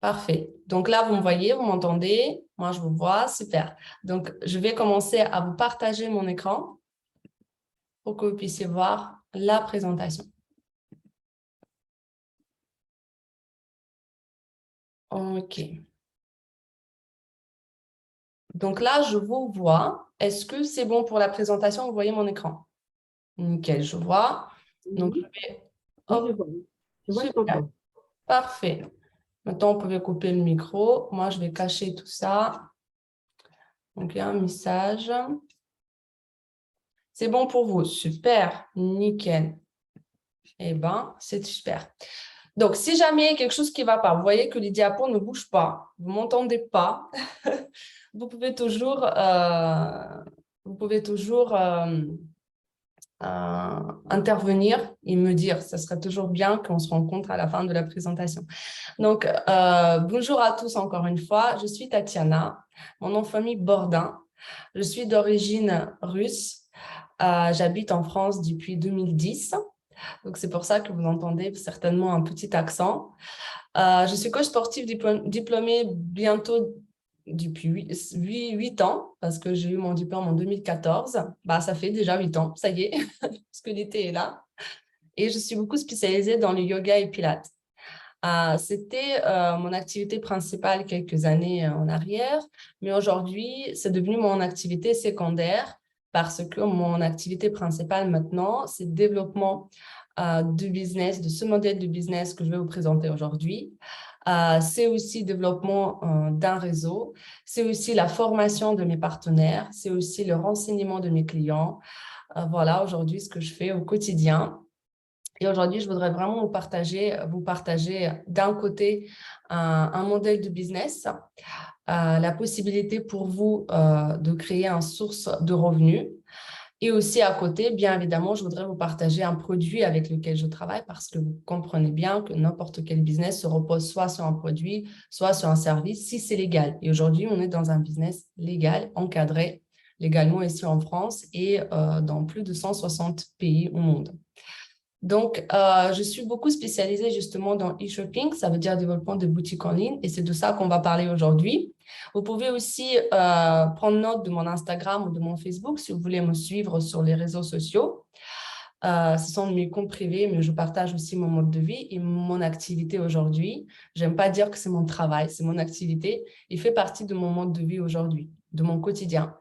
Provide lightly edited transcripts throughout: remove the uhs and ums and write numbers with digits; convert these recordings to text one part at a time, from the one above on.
Parfait. Donc là, vous me voyez, vous m'entendez. Moi, je vous vois. Super. Donc, je vais commencer à vous partager mon écran pour que vous puissiez voir la présentation. OK. Donc là, je vous vois. Est-ce que c'est bon pour la présentation? Vous voyez mon écran? Nickel, je vois. Donc, je Oui, vais... oui, je Hop, vois. Je vois, je super. t'entends. Parfait. Maintenant, vous pouvez couper le micro. Moi, je vais cacher tout ça. Donc, il y a un message. C'est bon pour vous? Super. Nickel. Eh bien, c'est super. Donc, si jamais il y a quelque chose qui ne va pas, vous voyez que les diapos ne bougent pas, vous ne m'entendez pas, vous pouvez toujours, intervenir et me dire. Ce serait toujours bien qu'on se rencontre à la fin de la présentation. Donc, bonjour à tous encore une fois. Je suis Tatiana, mon nom de famille Bordin. Je suis d'origine russe. J'habite en France depuis 2010. Donc, c'est pour ça que vous entendez certainement un petit accent. Je suis coach sportif diplômée bientôt depuis 8 ans, parce que j'ai eu mon diplôme en 2014. Bah, ça fait déjà 8 ans, ça y est, parce que l'été est là. Et je suis beaucoup spécialisée dans le yoga et pilates. C'était mon activité principale quelques années en arrière, mais aujourd'hui, c'est devenu mon activité secondaire parce que mon activité principale maintenant, c'est le développement du business, de ce modèle de business que je vais vous présenter aujourd'hui. C'est aussi le développement d'un réseau, c'est aussi la formation de mes partenaires, c'est aussi le renseignement de mes clients. Voilà aujourd'hui ce que je fais au quotidien. Et aujourd'hui, je voudrais vraiment vous partager d'un côté un modèle de business, la possibilité pour vous de créer une source de revenus. Et aussi à côté, bien évidemment, je voudrais vous partager un produit avec lequel je travaille parce que vous comprenez bien que n'importe quel business se repose soit sur un produit, soit sur un service, si c'est légal. Et aujourd'hui, on est dans un business légal, encadré légalement ici en France et dans plus de 160 pays au monde. Donc, je suis beaucoup spécialisée justement dans e-shopping, ça veut dire développement de boutiques en ligne, et c'est de ça qu'on va parler aujourd'hui. Vous pouvez aussi prendre note de mon Instagram ou de mon Facebook si vous voulez me suivre sur les réseaux sociaux. Ce sont mes comptes privés, mais je partage aussi mon mode de vie et mon activité aujourd'hui. J'aime pas dire que c'est mon travail, c'est mon activité. Il fait partie de mon mode de vie aujourd'hui, de mon quotidien.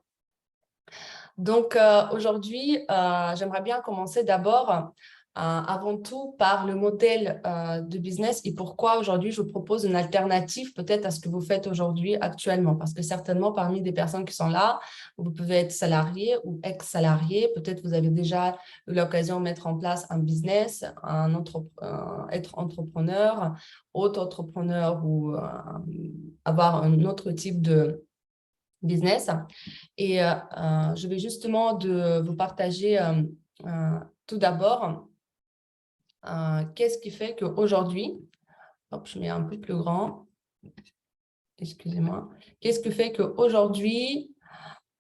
Donc, aujourd'hui, j'aimerais bien commencer d'abord, avant tout, par le modèle de business et pourquoi aujourd'hui je propose une alternative peut-être à ce que vous faites aujourd'hui actuellement. Parce que certainement, parmi des personnes qui sont là, vous pouvez être salarié ou ex-salarié. Peut-être vous avez déjà eu l'occasion de mettre en place un business, être entrepreneur, auto-entrepreneur ou avoir un autre type de business. Et je vais justement vous partager tout d'abord qu'est-ce qui fait qu'aujourd'hui, hop, je mets un peu plus grand, excusez-moi, qu'est-ce qui fait qu'aujourd'hui,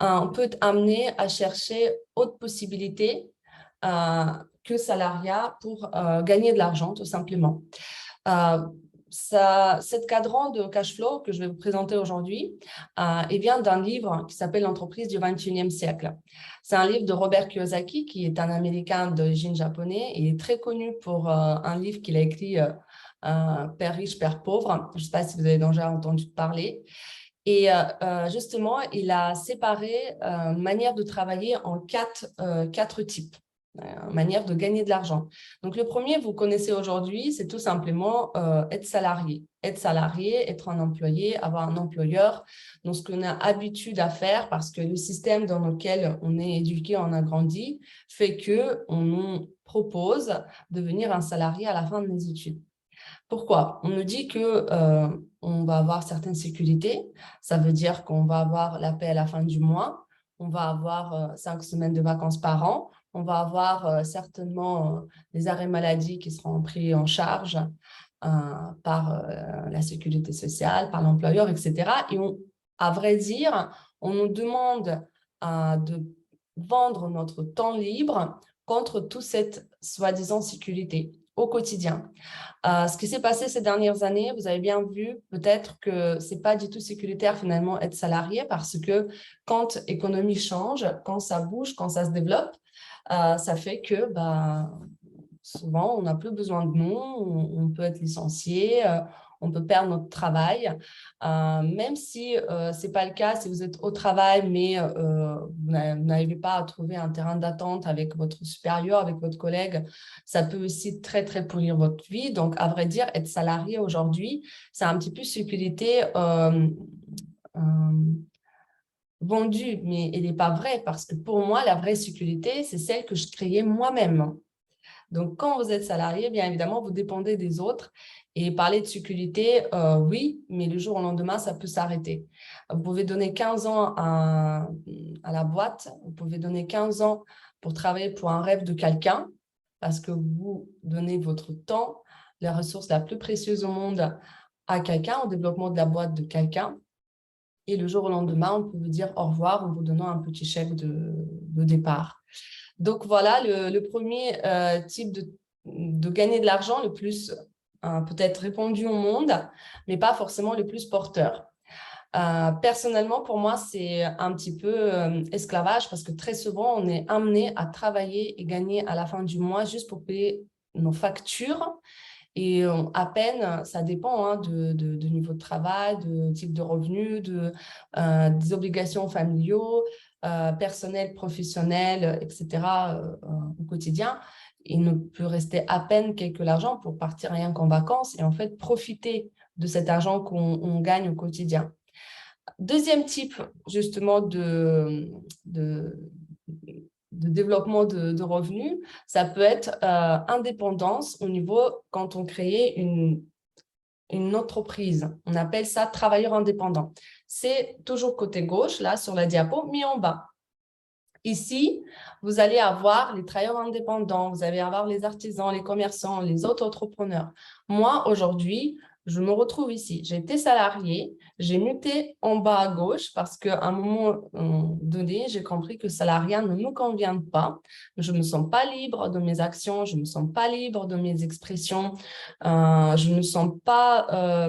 on peut être amené à chercher autre possibilité que salariat pour gagner de l'argent, tout simplement. Euh, Cette cadran de cash flow que je vais vous présenter aujourd'hui, il vient d'un livre qui s'appelle L'entreprise du 21e siècle. C'est un livre de Robert Kiyosaki, qui est un Américain d'origine japonaise et est très connu pour un livre qu'il a écrit, Père riche, Père pauvre. Je ne sais pas si vous avez déjà entendu parler. Et justement, il a séparé manière de travailler en quatre types, manière de gagner de l'argent. Donc, le premier, vous connaissez aujourd'hui, c'est tout simplement être salarié. Être salarié, être un employé, avoir un employeur. Donc, ce qu'on a habitude à faire, parce que le système dans lequel on est éduqué, on a grandi, fait qu'on nous propose de devenir un salarié à la fin de nos études. Pourquoi? On nous dit que on va avoir certaines sécurités. Ça veut dire qu'on va avoir la paie à la fin du mois. On va avoir 5 semaines de vacances par an. On va avoir certainement des arrêts maladie qui seront pris en charge par la sécurité sociale, par l'employeur, etc. Et à vrai dire, on nous demande de vendre notre temps libre contre toute cette soi-disant sécurité. au quotidien. Ce qui s'est passé ces dernières années, vous avez bien vu peut-être que ce n'est pas du tout sécuritaire finalement être salarié parce que quand l'économie change, quand ça bouge, quand ça se développe, ça fait que souvent on n'a plus besoin de nous, on peut être licencié, on peut perdre notre travail. Même si ce n'est pas le cas, si vous êtes au travail, mais vous n'arrivez pas à trouver un terrain d'attente avec votre supérieur, avec votre collègue, ça peut aussi très, très pourrir votre vie. Donc, à vrai dire, être salarié aujourd'hui, c'est un petit peu sécurité vendue, mais elle n'est pas vraie parce que pour moi, la vraie sécurité, c'est celle que je créais moi-même. Donc, quand vous êtes salarié, bien évidemment, vous dépendez des autres. Et parler de sécurité, oui, mais le jour au lendemain, ça peut s'arrêter. Vous pouvez donner 15 ans à la boîte, vous pouvez donner 15 ans pour travailler pour un rêve de quelqu'un, parce que vous donnez votre temps, la ressource la plus précieuse au monde à quelqu'un, au développement de la boîte de quelqu'un. Et le jour au lendemain, on peut vous dire au revoir en vous donnant un petit chèque de départ. Donc, voilà le premier type de gagner de l'argent le plus peut-être répandu au monde, mais pas forcément le plus porteur. Personnellement, pour moi, c'est un petit peu esclavage parce que très souvent, on est amené à travailler et gagner à la fin du mois juste pour payer nos factures. Et à peine, ça dépend de niveau de travail, de type de revenu, des obligations familiaux, personnelles, professionnelles, etc. Au quotidien. Il ne peut rester à peine quelques argent pour partir rien qu'en vacances et en fait profiter de cet argent qu'on gagne au quotidien. Deuxième type justement de développement de revenus, ça peut être indépendance au niveau quand on crée une entreprise. On appelle ça travailleur indépendant. C'est toujours côté gauche, là, sur la diapo, mis en bas. Ici, vous allez avoir les travailleurs indépendants, vous allez avoir les artisans, les commerçants, les autres entrepreneurs. Moi, aujourd'hui, je me retrouve ici. J'ai été salariée, j'ai muté en bas à gauche parce qu'à un moment donné, j'ai compris que le salariat ne me convient pas. Je ne me sens pas libre de mes actions, je ne me sens pas libre de mes expressions, je ne me sens pas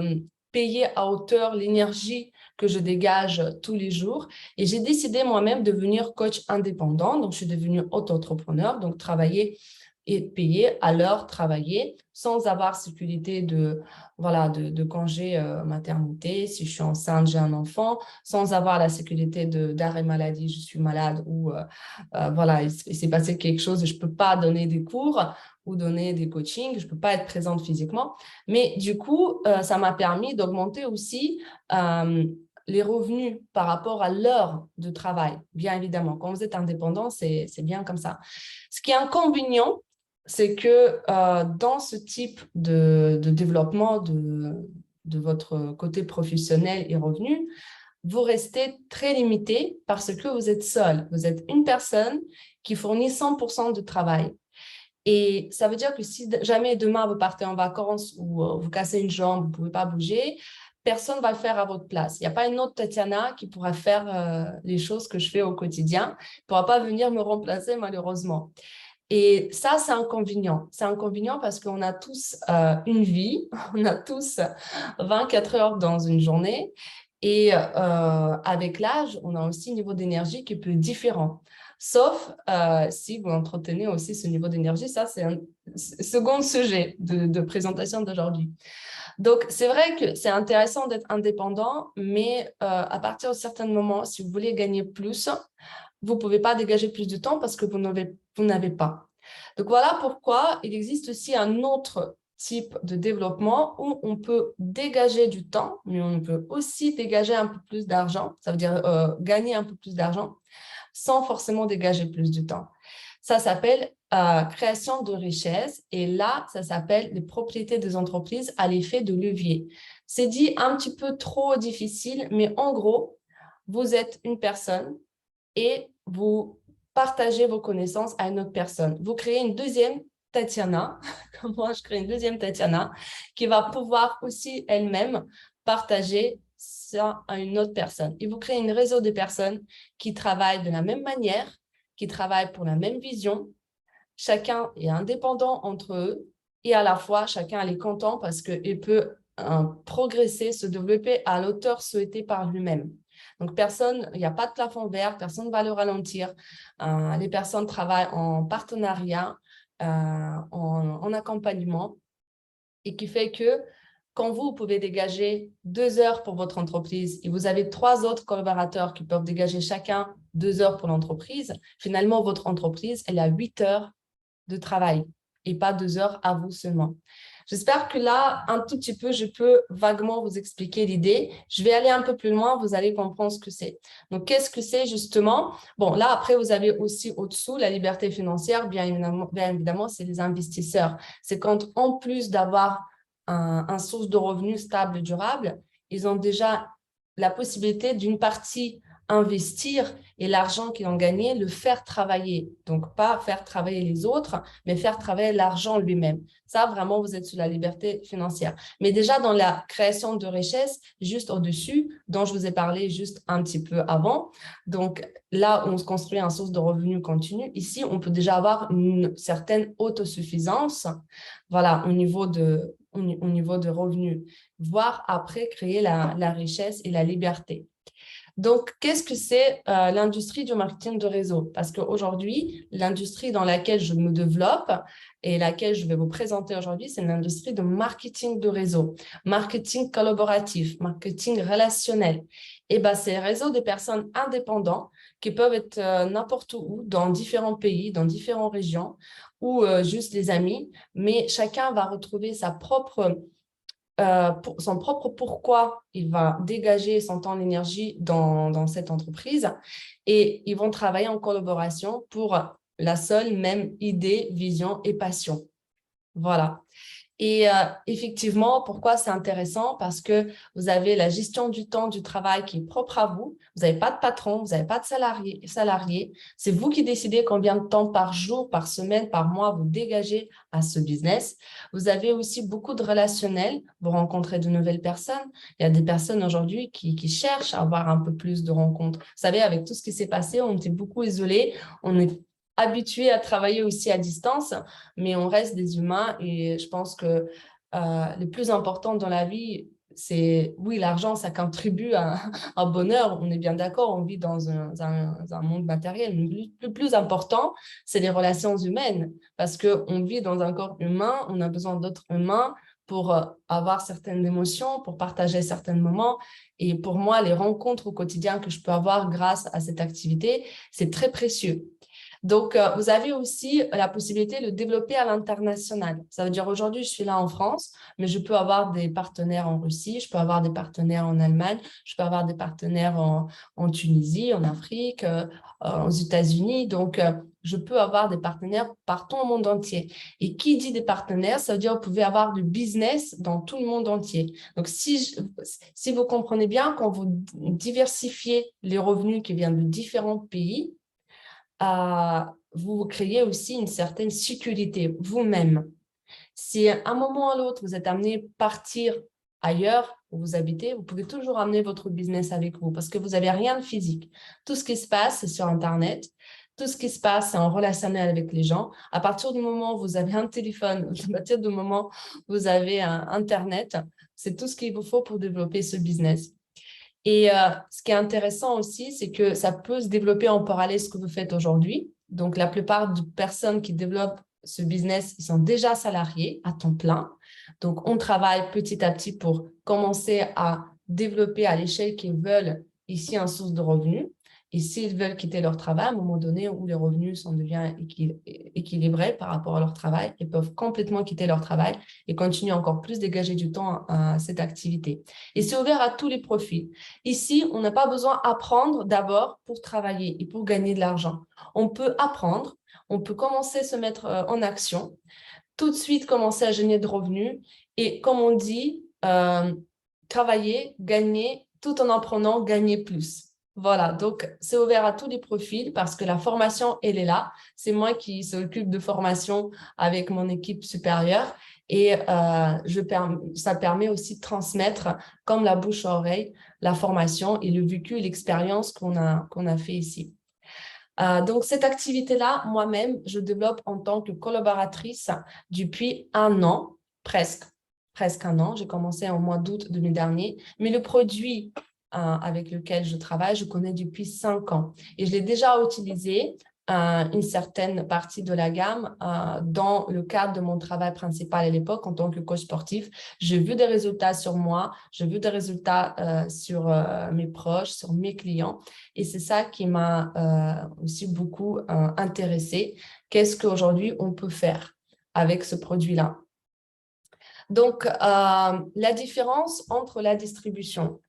payée à hauteur l'énergie que je dégage tous les jours. Et j'ai décidé moi-même de devenir coach indépendant. Donc, je suis devenue auto-entrepreneur, donc travailler et payer à l'heure travaillée sans avoir sécurité de congé maternité. Si je suis enceinte, j'ai un enfant, sans avoir la sécurité d'arrêt maladie, je suis malade ou voilà, il s'est passé quelque chose et je ne peux pas donner des cours ou donner des coachings, je ne peux pas être présente physiquement. Mais du coup, ça m'a permis d'augmenter aussi les revenus par rapport à l'heure de travail, bien évidemment. Quand vous êtes indépendant, c'est bien comme ça. Ce qui est inconvénient, c'est que dans ce type de développement de votre côté professionnel et revenus, vous restez très limité parce que vous êtes seul. Vous êtes une personne qui fournit 100% de travail. Et ça veut dire que si jamais demain vous partez en vacances ou vous cassez une jambe, vous ne pouvez pas bouger, personne ne va le faire à votre place. Il n'y a pas une autre Tatiana qui pourra faire les choses que je fais au quotidien. Il ne pourra pas venir me remplacer malheureusement. Et ça, c'est inconvénient. C'est inconvénient parce qu'on a tous une vie, on a tous 24 heures dans une journée. Et avec l'âge, on a aussi un niveau d'énergie qui peut être différent. Sauf si vous entretenez aussi ce niveau d'énergie. Ça, c'est un second sujet de présentation d'aujourd'hui. Donc, c'est vrai que c'est intéressant d'être indépendant, mais à partir de certains moments, si vous voulez gagner plus, vous ne pouvez pas dégager plus de temps parce que vous n'avez pas. Donc, voilà pourquoi il existe aussi un autre type de développement où on peut dégager du temps, mais on peut aussi dégager un peu plus d'argent, ça veut dire gagner un peu plus d'argent sans forcément dégager plus de temps. Ça s'appelle création de richesse et là, ça s'appelle les propriétés des entreprises à l'effet de levier. C'est dit un petit peu trop difficile, mais en gros, vous êtes une personne et vous partagez vos connaissances à une autre personne. Vous créez une deuxième Tatiana, comme moi je crée une deuxième Tatiana, qui va pouvoir aussi elle-même partager ça à une autre personne. Et vous créez un réseau de personnes qui travaillent de la même manière, qui travaillent pour la même vision. Chacun est indépendant entre eux, et à la fois, chacun elle est content parce qu'il peut progresser, se développer à l'auteur souhaité par lui-même. Donc, personne, il n'y a pas de plafond vert, personne ne va le ralentir. Les personnes travaillent en partenariat, en accompagnement, et qui fait que quand vous pouvez dégager 2 heures pour votre entreprise et vous avez 3 autres collaborateurs qui peuvent dégager chacun 2 heures pour l'entreprise, finalement, votre entreprise, elle a 8 heures de travail et pas 2 heures à vous seulement. J'espère que là, un tout petit peu, je peux vaguement vous expliquer l'idée. Je vais aller un peu plus loin, vous allez comprendre ce que c'est. Donc, qu'est-ce que c'est justement? Bon, là, après, vous avez aussi au-dessous la liberté financière, bien évidemment, c'est les investisseurs. C'est quand, en plus d'avoir un source de revenus stable et durable, ils ont déjà la possibilité d'une partie investir et l'argent qu'ils ont gagné, le faire travailler. Donc, pas faire travailler les autres, mais faire travailler l'argent lui-même. Ça, vraiment, vous êtes sous la liberté financière. Mais déjà, dans la création de richesse, juste au-dessus, dont je vous ai parlé juste un petit peu avant, donc là où on se construit un source de revenus continu, ici, on peut déjà avoir une certaine autosuffisance, voilà, au niveau de revenus, voire après créer la richesse et la liberté. Donc, qu'est-ce que c'est l'industrie du marketing de réseau? Parce qu'aujourd'hui, l'industrie dans laquelle je me développe et laquelle je vais vous présenter aujourd'hui, c'est l'industrie de marketing de réseau, marketing collaboratif, marketing relationnel. Et ben, c'est un réseau de personnes indépendantes qui peuvent être n'importe où, dans différents pays, dans différentes régions, ou juste des amis, mais chacun va retrouver son propre pourquoi il va dégager son temps, l'énergie dans cette entreprise et ils vont travailler en collaboration pour la seule même idée, vision et passion. Voilà. Et effectivement, pourquoi c'est intéressant? Parce que vous avez la gestion du temps du travail qui est propre à vous. Vous n'avez pas de patron, vous n'avez pas de salarié. C'est vous qui décidez combien de temps par jour, par semaine, par mois vous dégagez à ce business. Vous avez aussi beaucoup de relationnels. Vous rencontrez de nouvelles personnes. Il y a des personnes aujourd'hui qui cherchent à avoir un peu plus de rencontres. Vous savez, avec tout ce qui s'est passé, on était beaucoup isolés. On est habitués à travailler aussi à distance, mais on reste des humains et je pense que le plus important dans la vie, c'est, oui, l'argent, ça contribue à un bonheur, on est bien d'accord, on vit dans un monde matériel, mais le plus important, c'est les relations humaines, parce qu'on vit dans un corps humain, on a besoin d'autres humains pour avoir certaines émotions, pour partager certains moments. Et pour moi, les rencontres au quotidien que je peux avoir grâce à cette activité, c'est très précieux. Donc, vous avez aussi la possibilité de développer à l'international. Ça veut dire aujourd'hui, je suis là en France, mais je peux avoir des partenaires en Russie, je peux avoir des partenaires en Allemagne, je peux avoir des partenaires en Tunisie, en Afrique, aux États-Unis. Donc, je peux avoir des partenaires partout au monde entier. Et qui dit des partenaires, ça veut dire que vous pouvez avoir du business dans tout le monde entier. Donc, si vous comprenez bien, quand vous diversifiez les revenus qui viennent de différents pays, vous créez aussi une certaine sécurité vous-même. Si à un moment ou à l'autre, vous êtes amené à partir ailleurs où vous habitez, vous pouvez toujours amener votre business avec vous parce que vous n'avez rien de physique. Tout ce qui se passe, c'est sur Internet. Tout ce qui se passe, c'est en relationnel avec les gens. À partir du moment où vous avez un téléphone, à partir du moment où vous avez un Internet, c'est tout ce qu'il vous faut pour développer ce business. Et ce qui est intéressant aussi, c'est que ça peut se développer en parallèle ce que vous faites aujourd'hui. Donc, la plupart des personnes qui développent ce business, ils sont déjà salariés à temps plein. Donc, on travaille petit à petit pour commencer à développer à l'échelle qu'ils veulent ici un source de revenus. Et s'ils veulent quitter leur travail, à un moment donné où les revenus deviennent équilibrés par rapport à leur travail, ils peuvent complètement quitter leur travail et continuer encore plus dégager du temps à cette activité. Et c'est ouvert à tous les profils. Ici, on n'a pas besoin d'apprendre d'abord pour travailler et pour gagner de l'argent. On peut apprendre, on peut commencer à se mettre en action, tout de suite commencer à générer de revenus et, comme on dit, travailler, gagner, tout en apprenant, gagner plus. Voilà, donc c'est ouvert à tous les profils parce que la formation, elle est là. C'est moi qui s'occupe de formation avec mon équipe supérieure et ça permet aussi de transmettre, comme la bouche à oreille, la formation et le vécu et l'expérience qu'on a fait ici. Donc, cette activité-là, moi-même, je développe en tant que collaboratrice depuis un an, presque un an. J'ai commencé au mois d'août 2000 mais le produit avec lequel je travaille, je connais depuis 5 ans. Et je l'ai déjà utilisé une certaine partie de la gamme dans le cadre de mon travail principal à l'époque en tant que coach sportif. J'ai vu des résultats sur moi, j'ai vu des résultats sur mes proches, sur mes clients. Et c'est ça qui m'a aussi beaucoup intéressée. Qu'est-ce qu'aujourd'hui on peut faire avec ce produit-là? Donc, la différence entre la distribution.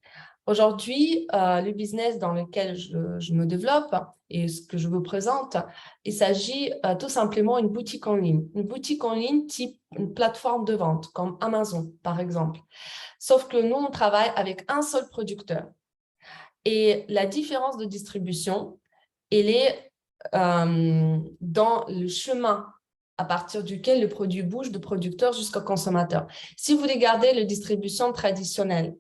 Aujourd'hui, le business dans lequel je me développe et ce que je vous présente, il s'agit tout simplement d'une boutique en ligne. Une boutique en ligne type une plateforme de vente comme Amazon, par exemple. Sauf que nous, on travaille avec un seul producteur. Et la différence de distribution, elle est dans le chemin à partir duquel le produit bouge de producteur jusqu'au consommateur. Si vous regardez la distribution traditionnelle,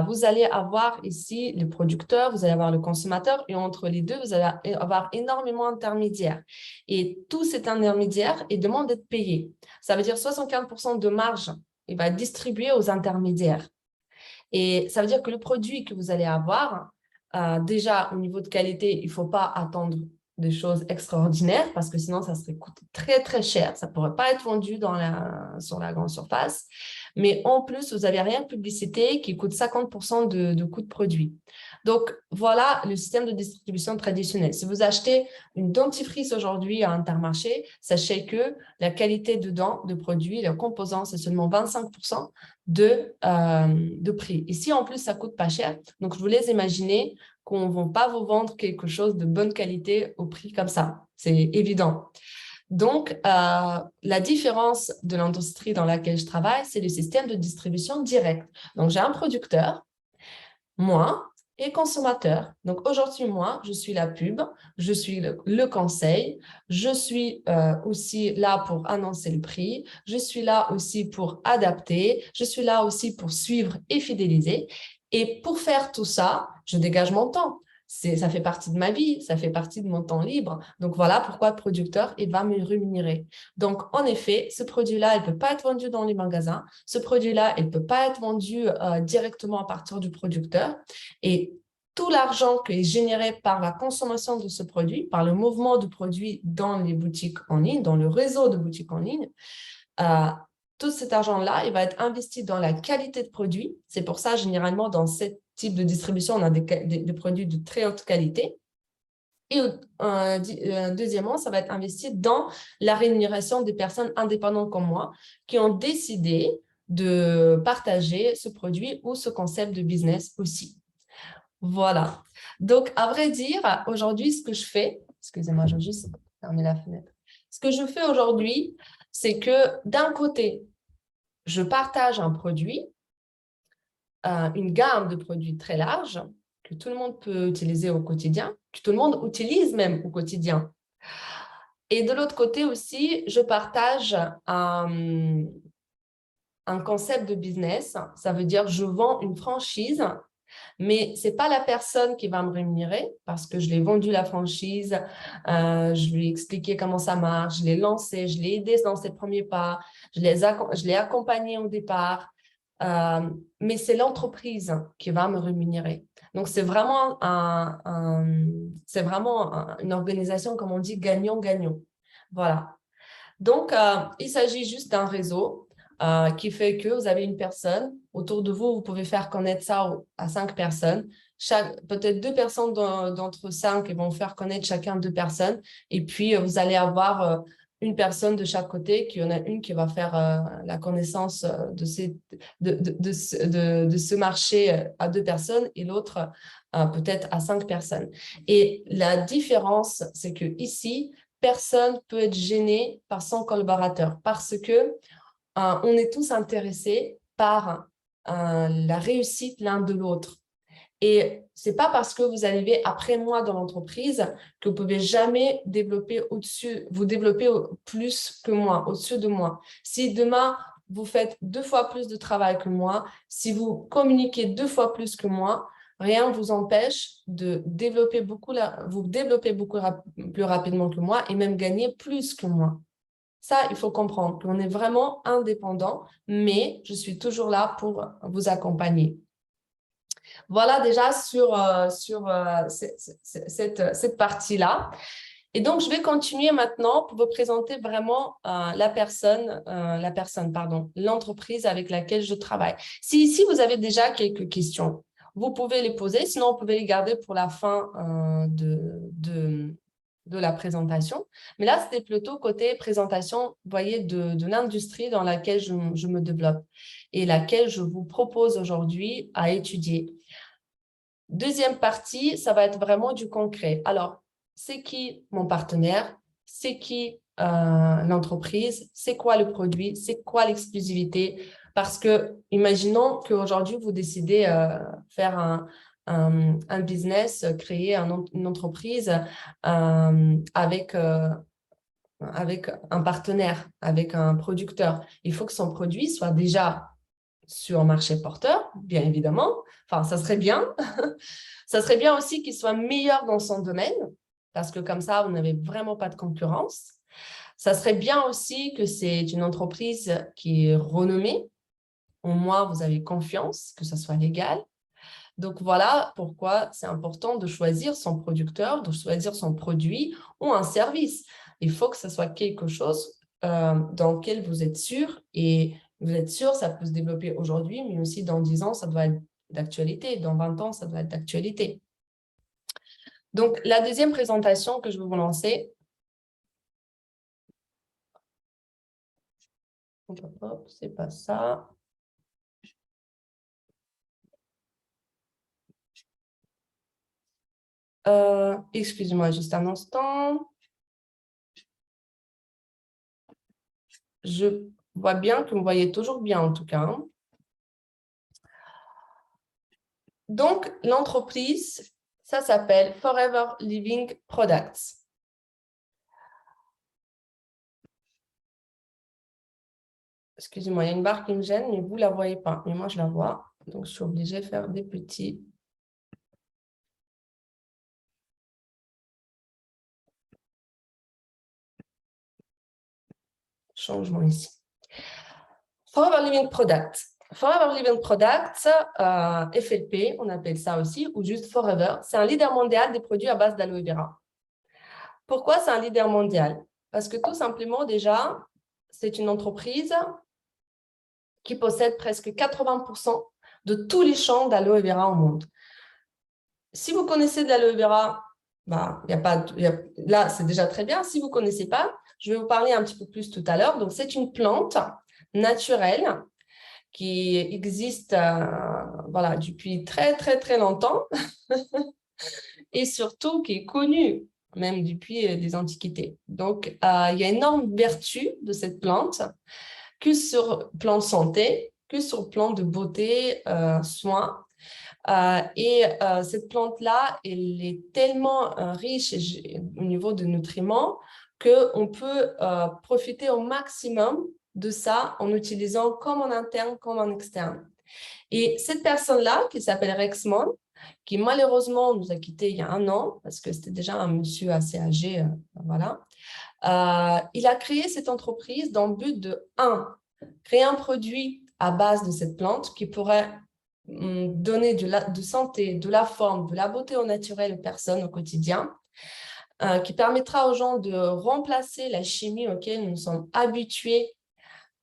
vous allez avoir ici le producteur, vous allez avoir le consommateur et entre les deux, vous allez avoir énormément d'intermédiaires. Et tout cet intermédiaire, il demande d'être payé. Ça veut dire 75% de marge, il va être distribué aux intermédiaires. Et ça veut dire que le produit que vous allez avoir, déjà au niveau de qualité, il ne faut pas attendre des choses extraordinaires parce que sinon, ça serait coûté très, très cher. Ça ne pourrait pas être vendu sur la grande surface. Mais en plus, vous n'avez rien de publicité qui coûte 50% de coût de produit. Donc, voilà le système de distribution traditionnel. Si vous achetez une dentifrice aujourd'hui à Intermarché, sachez que la qualité dedans, de produit, la composant, c'est seulement 25% de prix. Et si en plus, ça ne coûte pas cher, donc je vous laisse imaginer qu'on ne va pas vous vendre quelque chose de bonne qualité au prix comme ça. C'est évident. Donc, la différence de l'industrie dans laquelle je travaille, c'est le système de distribution directe. Donc, j'ai un producteur, moi, et consommateur. Donc, aujourd'hui, moi, je suis la pub, je suis le conseil, je suis aussi là pour annoncer le prix, je suis là aussi pour adapter, je suis là aussi pour suivre et fidéliser. Et pour faire tout ça, je dégage mon temps. Ça fait partie de ma vie, ça fait partie de mon temps libre. Donc, voilà pourquoi le producteur, il va me rémunérer. Donc, en effet, ce produit-là, il ne peut pas être vendu dans les magasins. Ce produit-là, il ne peut pas être vendu directement à partir du producteur. Et tout l'argent qui est généré par la consommation de ce produit, par le mouvement de produits dans les boutiques en ligne, dans le réseau de boutiques en ligne, tout cet argent-là, il va être investi dans la qualité de produit. C'est pour ça, généralement, dans ce type de distribution, on a des produits de très haute qualité. Et deuxièmement, ça va être investi dans la rémunération des personnes indépendantes comme moi qui ont décidé de partager ce produit ou ce concept de business aussi. Voilà. Donc, à vrai dire, aujourd'hui, ce que je fais, excusez-moi, je vais juste fermer la fenêtre. Ce que je fais aujourd'hui, c'est que d'un côté, je partage un produit, une gamme de produits très large que tout le monde peut utiliser au quotidien, que tout le monde utilise même au quotidien. Et de l'autre côté aussi, je partage un concept de business. Ça veut dire je vends une franchise, mais ce n'est pas la personne qui va me rémunérer parce que je l'ai vendu la franchise, je lui ai expliqué comment ça marche, je l'ai lancé, je l'ai aidé dans ses premiers pas, je l'ai accompagné au départ, mais c'est l'entreprise qui va me rémunérer. Donc, c'est vraiment, une organisation, comme on dit, gagnant-gagnant. Voilà. Donc, il s'agit juste d'un réseau qui fait que vous avez une personne autour de vous, vous pouvez faire connaître ça à 5 personnes. Peut-être 2 personnes d'entre 5 vont faire connaître chacun 2 personnes. Et puis, vous allez avoir une personne de chaque côté, qu'il y en a une qui va faire la connaissance de ce marché à 2 personnes et l'autre peut-être à 5 personnes. Et la différence, c'est que ici, personne peut être gêné par son collaborateur parce que on est tous intéressés par la réussite l'un de l'autre. Et ce n'est pas parce que vous arrivez après moi dans l'entreprise que vous ne pouvez jamais vous développer plus que moi, au-dessus de moi. Si demain, vous faites 2 fois plus de travail que moi, si vous communiquez 2 fois plus que moi, rien ne vous empêche de développer vous développer plus rapidement que moi et même gagner plus que moi. Ça, il faut comprendre qu'on est vraiment indépendant, mais je suis toujours là pour vous accompagner. Voilà déjà sur cette partie-là. Et donc, je vais continuer maintenant pour vous présenter vraiment l'entreprise avec laquelle je travaille. Si ici, vous avez déjà quelques questions, vous pouvez les poser, sinon, vous pouvez les garder pour la fin de la présentation. Mais là, c'était plutôt côté présentation, vous voyez, de l'industrie dans laquelle je me développe et laquelle je vous propose aujourd'hui à étudier. Deuxième partie, ça va être vraiment du concret. Alors, c'est qui mon partenaire? C'est qui l'entreprise? C'est quoi le produit? C'est quoi l'exclusivité? Parce que, imaginons qu'aujourd'hui, vous décidez faire un business, créer une entreprise avec un partenaire, avec un producteur. Il faut que son produit soit déjà sur un marché porteur, bien évidemment. Enfin, ça serait bien. Ça serait bien aussi qu'il soit meilleur dans son domaine, parce que comme ça, vous n'avez vraiment pas de concurrence. Ça serait bien aussi que c'est une entreprise qui est renommée. Au moins, vous avez confiance, que ça soit légal. Donc, voilà pourquoi c'est important de choisir son producteur, de choisir son produit ou un service. Il faut que ce soit quelque chose dans lequel vous êtes sûr et vous êtes sûr, ça peut se développer aujourd'hui, mais aussi dans 10 ans, ça doit être d'actualité. Dans 20 ans, ça doit être d'actualité. Donc, la deuxième présentation que je vais vous lancer. Hop, c'est pas ça. Excusez-moi juste un instant. Je vois bien que vous voyez toujours bien en tout cas. Donc, l'entreprise, ça s'appelle Forever Living Products. Excusez-moi, il y a une barre qui me gêne, mais vous ne la voyez pas. Mais moi, je la vois. Donc, je suis obligée de faire des petits changements ici. Forever Living Products. Forever Living Products, FLP, on appelle ça aussi, ou juste Forever, c'est un leader mondial des produits à base d'aloe vera. Pourquoi c'est un leader mondial? Parce que tout simplement, déjà, c'est une entreprise qui possède presque 80% de tous les champs d'aloe vera au monde. Si vous connaissez de l'aloe vera, bah, là, c'est déjà très bien. Si vous ne connaissez pas, je vais vous parler un petit peu plus tout à l'heure. Donc, c'est une plante naturelle qui existe voilà, depuis très, très, très longtemps et surtout qui est connue même depuis les Antiquités. Donc, il y a énorme vertu de cette plante, que sur le plan de santé, que sur le plan de beauté, soins. Cette plante-là, elle est tellement riche au niveau de nutriments qu'on peut profiter au maximum de ça en utilisant comme en interne, comme en externe. Et cette personne-là, qui s'appelle Rexmond, qui malheureusement nous a quittés il y a 1 an, parce que c'était déjà un monsieur assez âgé, voilà. Il a créé cette entreprise dans le but de, créer un produit à base de cette plante qui pourrait donner de santé, de la forme, de la beauté au naturel aux personnes au quotidien, qui permettra aux gens de remplacer la chimie auquel nous sommes habitués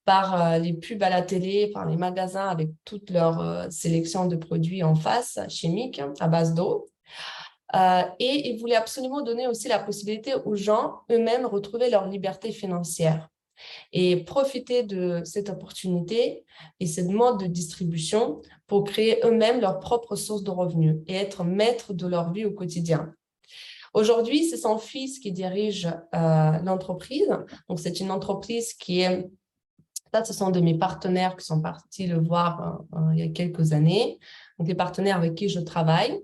par les pubs à la télé, par les magasins avec toute leur sélection de produits en face, chimiques, à base d'eau. Et il voulait absolument donner aussi la possibilité aux gens eux-mêmes de retrouver leur liberté financière et profiter de cette opportunité et cette mode de distribution pour créer eux-mêmes leur propre source de revenus et être maîtres de leur vie au quotidien. Aujourd'hui, c'est son fils qui dirige l'entreprise. Donc, c'est une entreprise qui est... Ça, ce sont de mes partenaires qui sont partis le voir il y a quelques années, donc les partenaires avec qui je travaille.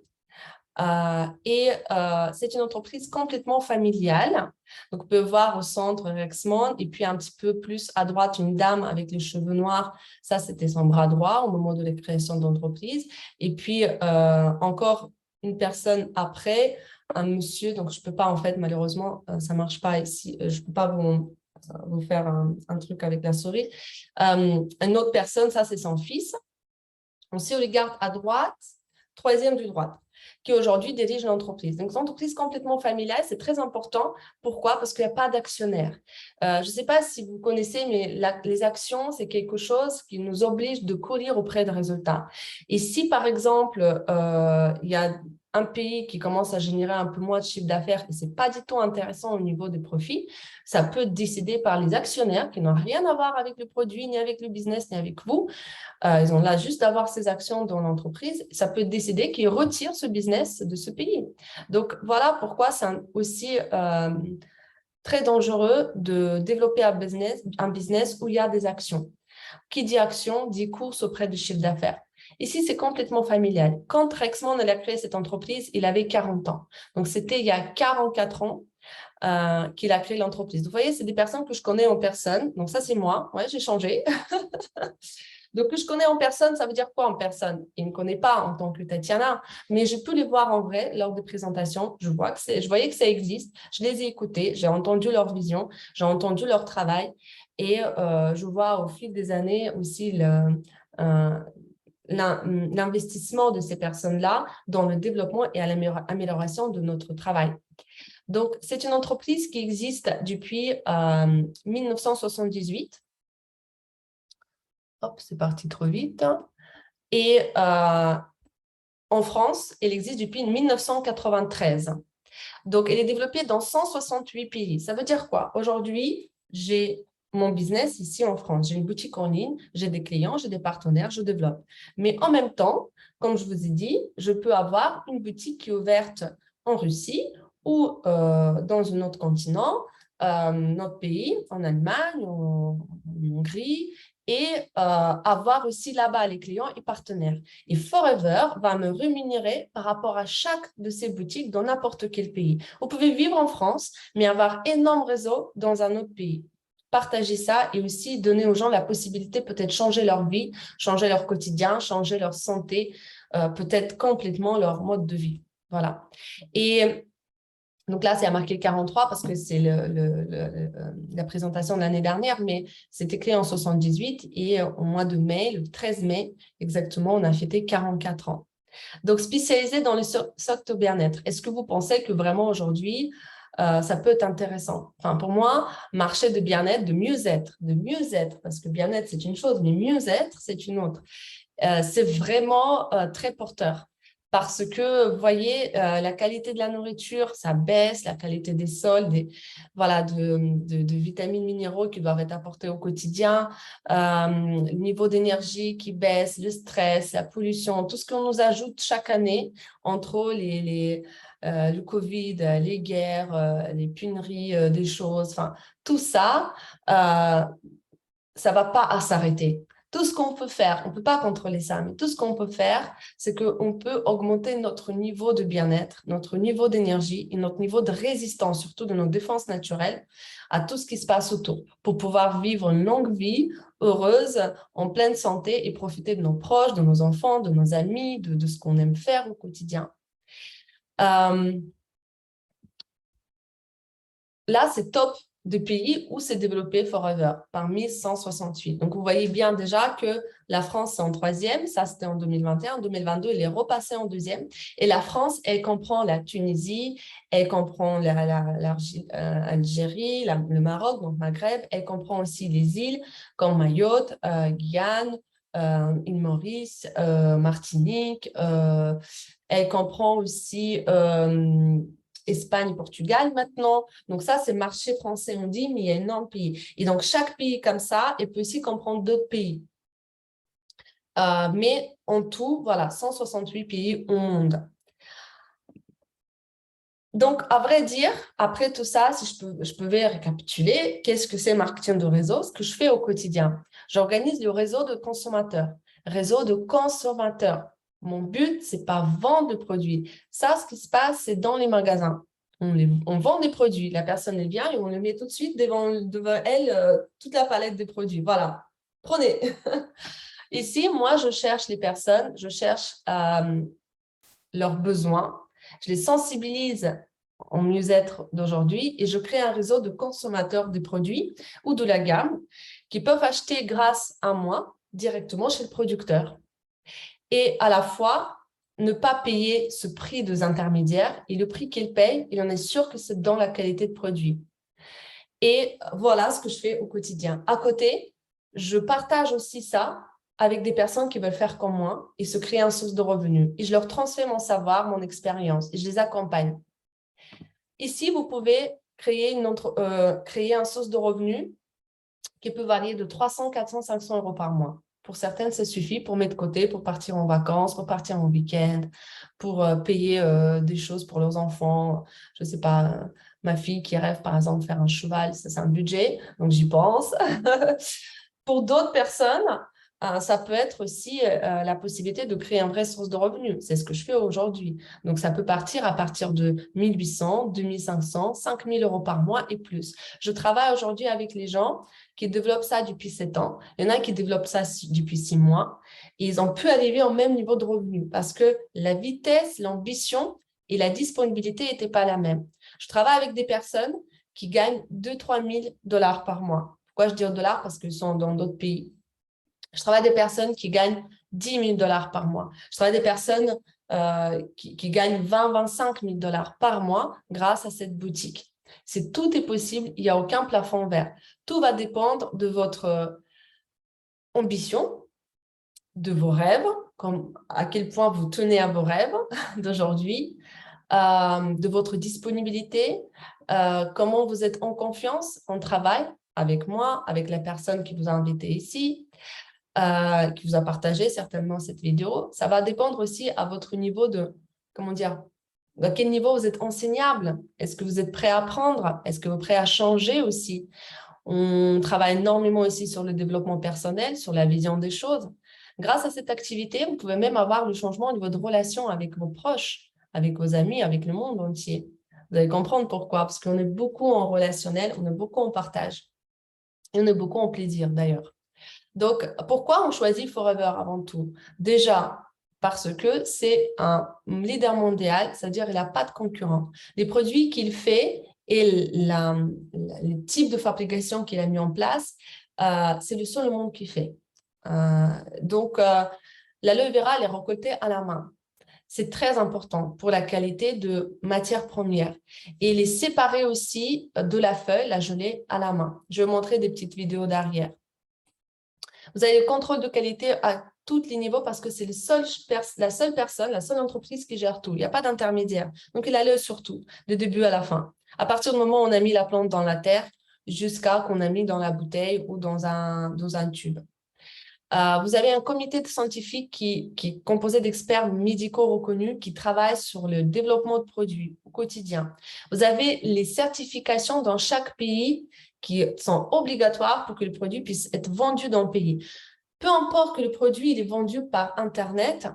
C'est une entreprise complètement familiale. Donc, on peut voir au centre Rexmond et puis un petit peu plus à droite, une dame avec les cheveux noirs. Ça, c'était son bras droit au moment de la création d'entreprise. Et puis, encore une personne après, un monsieur. Donc, je ne peux pas, en fait, malheureusement, ça ne marche pas ici. Je ne peux pas vous faire un truc avec la souris. Une autre personne, ça, c'est son fils. Aussi, oligarque à droite, troisième du droite, qui aujourd'hui dirige l'entreprise. Donc, l'entreprise complètement familiale, c'est très important. Pourquoi? Parce qu'il n'y a pas d'actionnaire. Je ne sais pas si vous connaissez, mais les actions, c'est quelque chose qui nous oblige de courir auprès de résultats. Et si, par exemple, il y a un pays qui commence à générer un peu moins de chiffre d'affaires et ce n'est pas du tout intéressant au niveau des profits, ça peut être décidé par les actionnaires qui n'ont rien à voir avec le produit, ni avec le business, ni avec vous. Ils ont là juste d'avoir ces actions dans l'entreprise. Ça peut décider qu'ils retirent ce business de ce pays. Donc, voilà pourquoi c'est aussi très dangereux de développer un business où il y a des actions. Qui dit action, dit course auprès du chiffre d'affaires. Ici, c'est complètement familial. Quand Rexmond a créé cette entreprise, il avait 40 ans. Donc, c'était il y a 44 ans qu'il a créé l'entreprise. Vous voyez, c'est des personnes que je connais en personne. Donc, ça, c'est moi. Ouais, j'ai changé. Donc, que je connais en personne, ça veut dire quoi en personne? Il ne me connaît pas en tant que Tatiana, mais je peux les voir en vrai lors des présentations. Je voyais que ça existe. Je les ai écoutés, j'ai entendu leur vision, j'ai entendu leur travail et je vois au fil des années aussi l'investissement de ces personnes-là dans le développement et à l'amélioration de notre travail. Donc, c'est une entreprise qui existe depuis 1978. Hop, c'est parti trop vite. Et en France, elle existe depuis 1993. Donc, elle est développée dans 168 pays. Ça veut dire quoi? Aujourd'hui, j'ai mon business ici en France. J'ai une boutique en ligne, j'ai des clients, j'ai des partenaires, je développe. Mais en même temps, comme je vous ai dit, je peux avoir une boutique qui est ouverte en Russie ou dans un autre continent, notre pays, en Allemagne, en Hongrie, et avoir aussi là-bas les clients et partenaires. Et Forever va me rémunérer par rapport à chaque de ces boutiques dans n'importe quel pays. Vous pouvez vivre en France, mais avoir énorme réseau dans un autre pays. Partager ça et aussi donner aux gens la possibilité peut-être changer leur vie, changer leur quotidien, changer leur santé, peut-être complètement leur mode de vie. Voilà. Et donc là, c'est à marquer 43 parce que c'est la présentation de l'année dernière, mais c'était créé en 78 et au mois de mai, le 13 mai exactement, on a fêté 44 ans. Donc, spécialisé dans le socle bien-être, est-ce que vous pensez que vraiment aujourd'hui, ça peut être intéressant? Enfin, pour moi, marché de bien-être, de mieux-être, parce que bien-être, c'est une chose, mais mieux-être, c'est une autre. C'est vraiment très porteur. Parce que, vous voyez, la qualité de la nourriture, ça baisse, la qualité des sols, voilà, de vitamines, minéraux qui doivent être apportés au quotidien, le niveau d'énergie qui baisse, le stress, la pollution, tout ce qu'on nous ajoute chaque année, entre le Covid, les guerres, les pénuries des choses, enfin, tout ça, ça ne va pas s'arrêter. Tout ce qu'on peut faire, on ne peut pas contrôler ça, mais tout ce qu'on peut faire, c'est qu'on peut augmenter notre niveau de bien-être, notre niveau d'énergie et notre niveau de résistance, surtout de nos défenses naturelles, à tout ce qui se passe autour, pour pouvoir vivre une longue vie heureuse, en pleine santé et profiter de nos proches, de nos enfants, de nos amis, de ce qu'on aime faire au quotidien. Là, c'est top de pays où c'est développé Forever, parmi 168. Donc, vous voyez bien déjà que la France, c'est en troisième. Ça, c'était en 2021. En 2022, elle est repassée en deuxième. Et la France, elle comprend la Tunisie, elle comprend l'Algérie, le Maroc, donc Maghreb. Elle comprend aussi les îles comme Mayotte, Guyane, île Maurice, Martinique. Elle comprend aussi Espagne, Portugal maintenant. Donc ça, c'est marché français, on dit, mais il y a énormément de pays. Et donc, chaque pays comme ça, il peut aussi comprendre d'autres pays. Mais en tout, voilà, 168 pays au monde. Donc, à vrai dire, après tout ça, si je pouvais récapituler, qu'est-ce que c'est marketing de réseau? Ce que je fais au quotidien. J'organise le réseau de consommateurs. Réseau de consommateurs. Mon but, c'est pas vendre le produit. Ça, ce qui se passe, c'est dans les magasins. On vend des produits. La personne, elle vient et on le met tout de suite devant elle, toute la palette des produits. Voilà, prenez. Ici, moi, je cherche les personnes, je cherche leurs besoins, je les sensibilise au mieux-être d'aujourd'hui et je crée un réseau de consommateurs des produits ou de la gamme qui peuvent acheter grâce à moi directement chez le producteur. Et à la fois, ne pas payer ce prix des intermédiaires et le prix qu'ils payent, il en est sûr que c'est dans la qualité de produit. Et voilà ce que je fais au quotidien. À côté, je partage aussi ça avec des personnes qui veulent faire comme moi et se créer une source de revenus. Et je leur transmets mon savoir, mon expérience et je les accompagne. Ici, vous pouvez créer une source de revenus qui peut varier de 300, 400, 500 euros par mois. Pour certaines, ça suffit pour mettre de côté, pour partir en vacances, pour partir en week-end, pour payer des choses pour leurs enfants. Je ne sais pas, ma fille qui rêve par exemple de faire un cheval, ça c'est un budget, donc j'y pense. Pour d'autres personnes, ça peut être aussi la possibilité de créer une vraie source de revenus. C'est ce que je fais aujourd'hui. Donc, ça peut partir à partir de 1 800, 2 500, 5 000 euros par mois et plus. Je travaille aujourd'hui avec les gens qui développent ça depuis 7 ans. Il y en a qui développent ça depuis 6 mois. Et ils ont pu arriver au même niveau de revenus parce que la vitesse, l'ambition et la disponibilité n'étaient pas la même. Je travaille avec des personnes qui gagnent 2 000 à 3 000 dollars par mois. Pourquoi je dis en dollars? Parce qu'ils sont dans d'autres pays. Je travaille avec des personnes qui gagnent 10 000 dollars par mois. Je travaille avec des personnes qui gagnent 20 25 000 dollars par mois grâce à cette boutique. Tout est possible, il n'y a aucun plafond vert. Tout va dépendre de votre ambition, de vos rêves, à quel point vous tenez à vos rêves d'aujourd'hui, de votre disponibilité, comment vous êtes en confiance en travail avec moi, avec la personne qui vous a invité ici, qui vous a partagé certainement cette vidéo. Ça va dépendre aussi à votre niveau comment dire, à quel niveau vous êtes enseignable. Est-ce que vous êtes prêt à apprendre? Est-ce que vous êtes prêt à changer aussi? On travaille énormément aussi sur le développement personnel, sur la vision des choses. Grâce à cette activité, vous pouvez même avoir le changement au niveau de relation avec vos proches, avec vos amis, avec le monde entier. Vous allez comprendre pourquoi, parce qu'on est beaucoup en relationnel, on est beaucoup en partage et on est beaucoup en plaisir d'ailleurs. Donc, pourquoi on choisit Forever avant tout? Déjà, parce que c'est un leader mondial, c'est-à-dire il n'a pas de concurrent. Les produits qu'il fait et le type de fabrication qu'il a mis en place, c'est le seul au monde qui fait. L'aloe vera, elle est récoltée à la main. C'est très important pour la qualité de matière première. Et les séparer aussi de la feuille, la gelée à la main. Je vais montrer des petites vidéos derrière. Vous avez le contrôle de qualité à tous les niveaux parce que c'est la seule personne, la seule entreprise qui gère tout. Il n'y a pas d'intermédiaire. Donc, il a l'œil sur tout, du début à la fin. À partir du moment où on a mis la plante dans la terre jusqu'à qu'on a mis dans la bouteille ou dans un tube. Vous avez un comité scientifique qui est composé d'experts médicaux reconnus qui travaillent sur le développement de produits au quotidien. Vous avez les certifications dans chaque pays qui sont obligatoires pour que le produit puisse être vendu dans le pays. Peu importe que le produit il est vendu par Internet,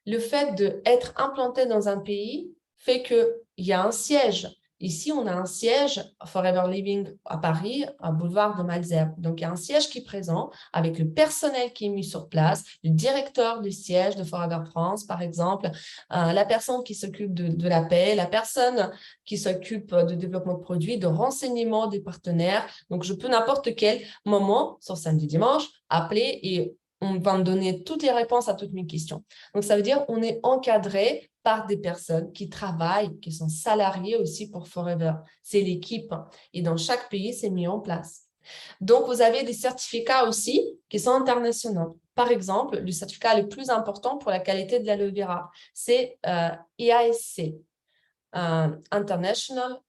le fait d'être implanté dans un pays fait qu'il y a un siège. Ici, on a un siège Forever Living à Paris, à boulevard de Malesherbes. Donc, il y a un siège qui est présent avec le personnel qui est mis sur place, le directeur du siège de Forever France, par exemple, la personne qui s'occupe de la paie, la personne qui s'occupe de développement de produits, de renseignement des partenaires. Donc, je peux n'importe quel moment, sur samedi, dimanche, appeler et on va me donner toutes les réponses à toutes mes questions. Donc, ça veut dire qu'on est encadré par des personnes qui travaillent, qui sont salariées aussi pour Forever. C'est l'équipe. Et dans chaque pays, c'est mis en place. Donc, vous avez des certificats aussi qui sont internationaux. Par exemple, le certificat le plus important pour la qualité de l'aloe vera, c'est IASC, International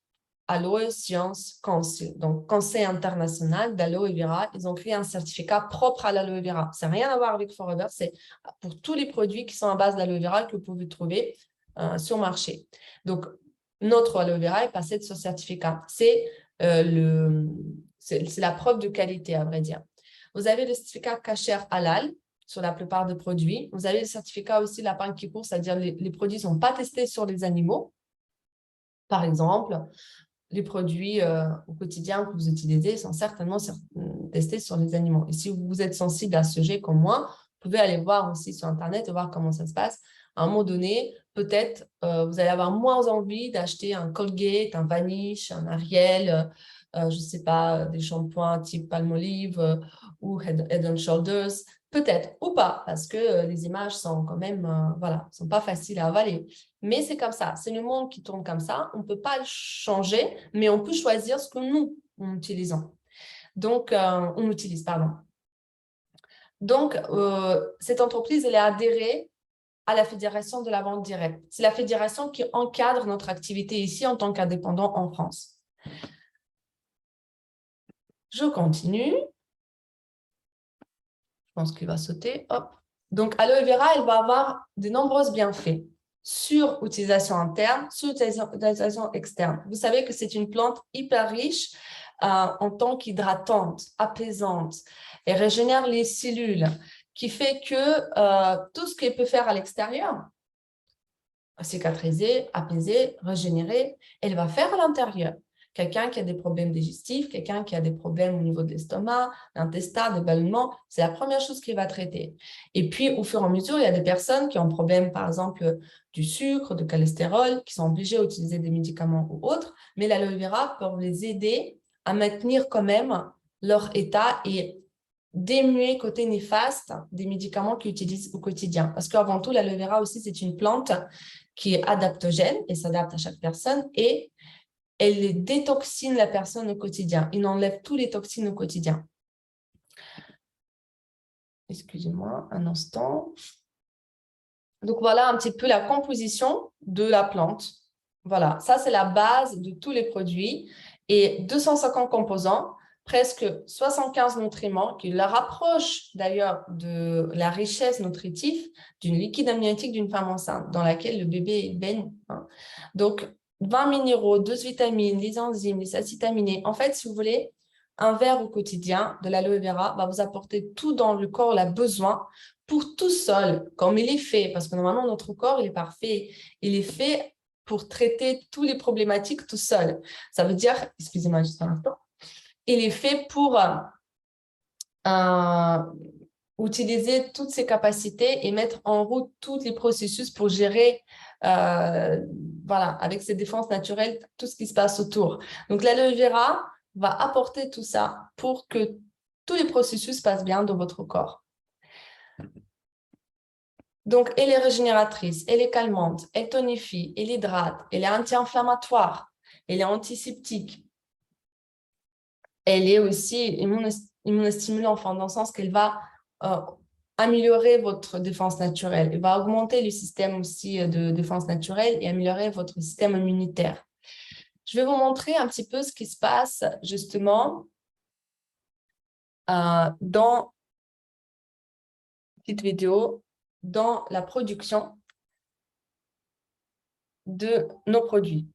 Aloe Science Council, donc Conseil international d'aloe vera. Ils ont créé un certificat propre à l'aloe vera. Ça n'a rien à voir avec Forever, c'est pour tous les produits qui sont à base d'aloe vera que vous pouvez trouver sur le marché. Donc, notre aloe vera est passé de ce certificat. C'est la preuve de qualité, à vrai dire. Vous avez le certificat Kasher Halal, sur la plupart des produits. Vous avez le certificat aussi lapin qui court, c'est-à-dire les produits ne sont pas testés sur les animaux. Par exemple, les produits au quotidien que vous utilisez sont certainement testés sur les animaux. Et si vous êtes sensible à ce sujet comme moi, vous pouvez aller voir aussi sur Internet et voir comment ça se passe. À un moment donné, peut-être vous allez avoir moins envie d'acheter un Colgate, un Vanish, un Ariel, je ne sais pas, des shampoings type Palmolive ou Head and Shoulders. Peut-être ou pas, parce que les images sont quand même, voilà, sont pas faciles à avaler. Mais c'est comme ça, c'est le monde qui tourne comme ça. On ne peut pas le changer, mais on peut choisir ce que nous, on utilisons. Donc, on utilise, pardon. Donc, cette entreprise, elle est adhérée à la Fédération de la vente directe. C'est la fédération qui encadre notre activité ici en tant qu'indépendant en France. Je continue. Je pense qu'il va sauter. Hop. Donc, aloe vera, elle va avoir de nombreux bienfaits sur utilisation interne, sur utilisation externe. Vous savez que c'est une plante hyper riche en tant qu'hydratante, apaisante. Elle régénère les cellules, qui fait que tout ce qu'elle peut faire à l'extérieur, cicatriser, apaiser, régénérer, elle va faire à l'intérieur. Quelqu'un qui a des problèmes digestifs, quelqu'un qui a des problèmes au niveau de l'estomac, l'intestin, des ballonnements, c'est la première chose qu'il va traiter. Et puis, au fur et à mesure, il y a des personnes qui ont problème, par exemple, du sucre, du cholestérol, qui sont obligées d'utiliser des médicaments ou autres, mais l'aloe vera peut les aider à maintenir quand même leur état et diminuer côté néfaste des médicaments qu'ils utilisent au quotidien. Parce qu'avant tout, l'aloe vera aussi, c'est une plante qui est adaptogène et s'adapte à chaque personne et elle détoxine la personne au quotidien. Il enlève tous les toxines au quotidien. Excusez-moi un instant. Donc, voilà un petit peu la composition de la plante. Voilà, ça, c'est la base de tous les produits. Et 250 composants, presque 75 nutriments qui la rapprochent d'ailleurs de la richesse nutritive d'une liquide amniotique d'une femme enceinte dans laquelle le bébé baigne. Donc, 20 minéraux, 12 vitamines, les enzymes, les acides aminés. En fait, si vous voulez, un verre au quotidien de l'aloe vera va vous apporter tout dont le corps a besoin pour tout seul, comme il est fait, parce que normalement, notre corps, il est parfait. Il est fait pour traiter toutes les problématiques tout seul. Ça veut dire, excusez-moi juste un instant, il est fait pour utiliser toutes ses capacités et mettre en route tous les processus pour gérer, voilà, avec ses défenses naturelles, tout ce qui se passe autour. Donc, l'aloe vera va apporter tout ça pour que tous les processus passent bien dans votre corps. Donc, elle est régénératrice, elle est calmante, elle tonifie, elle hydrate, elle est anti-inflammatoire, elle est antiseptique. Elle est aussi immunostimulant, enfin, dans le sens qu'elle va améliorer votre défense naturelle. Elle va augmenter le système aussi de défense naturelle et améliorer votre système immunitaire. Je vais vous montrer un petit peu ce qui se passe justement dans cette vidéo, dans la production de nos produits.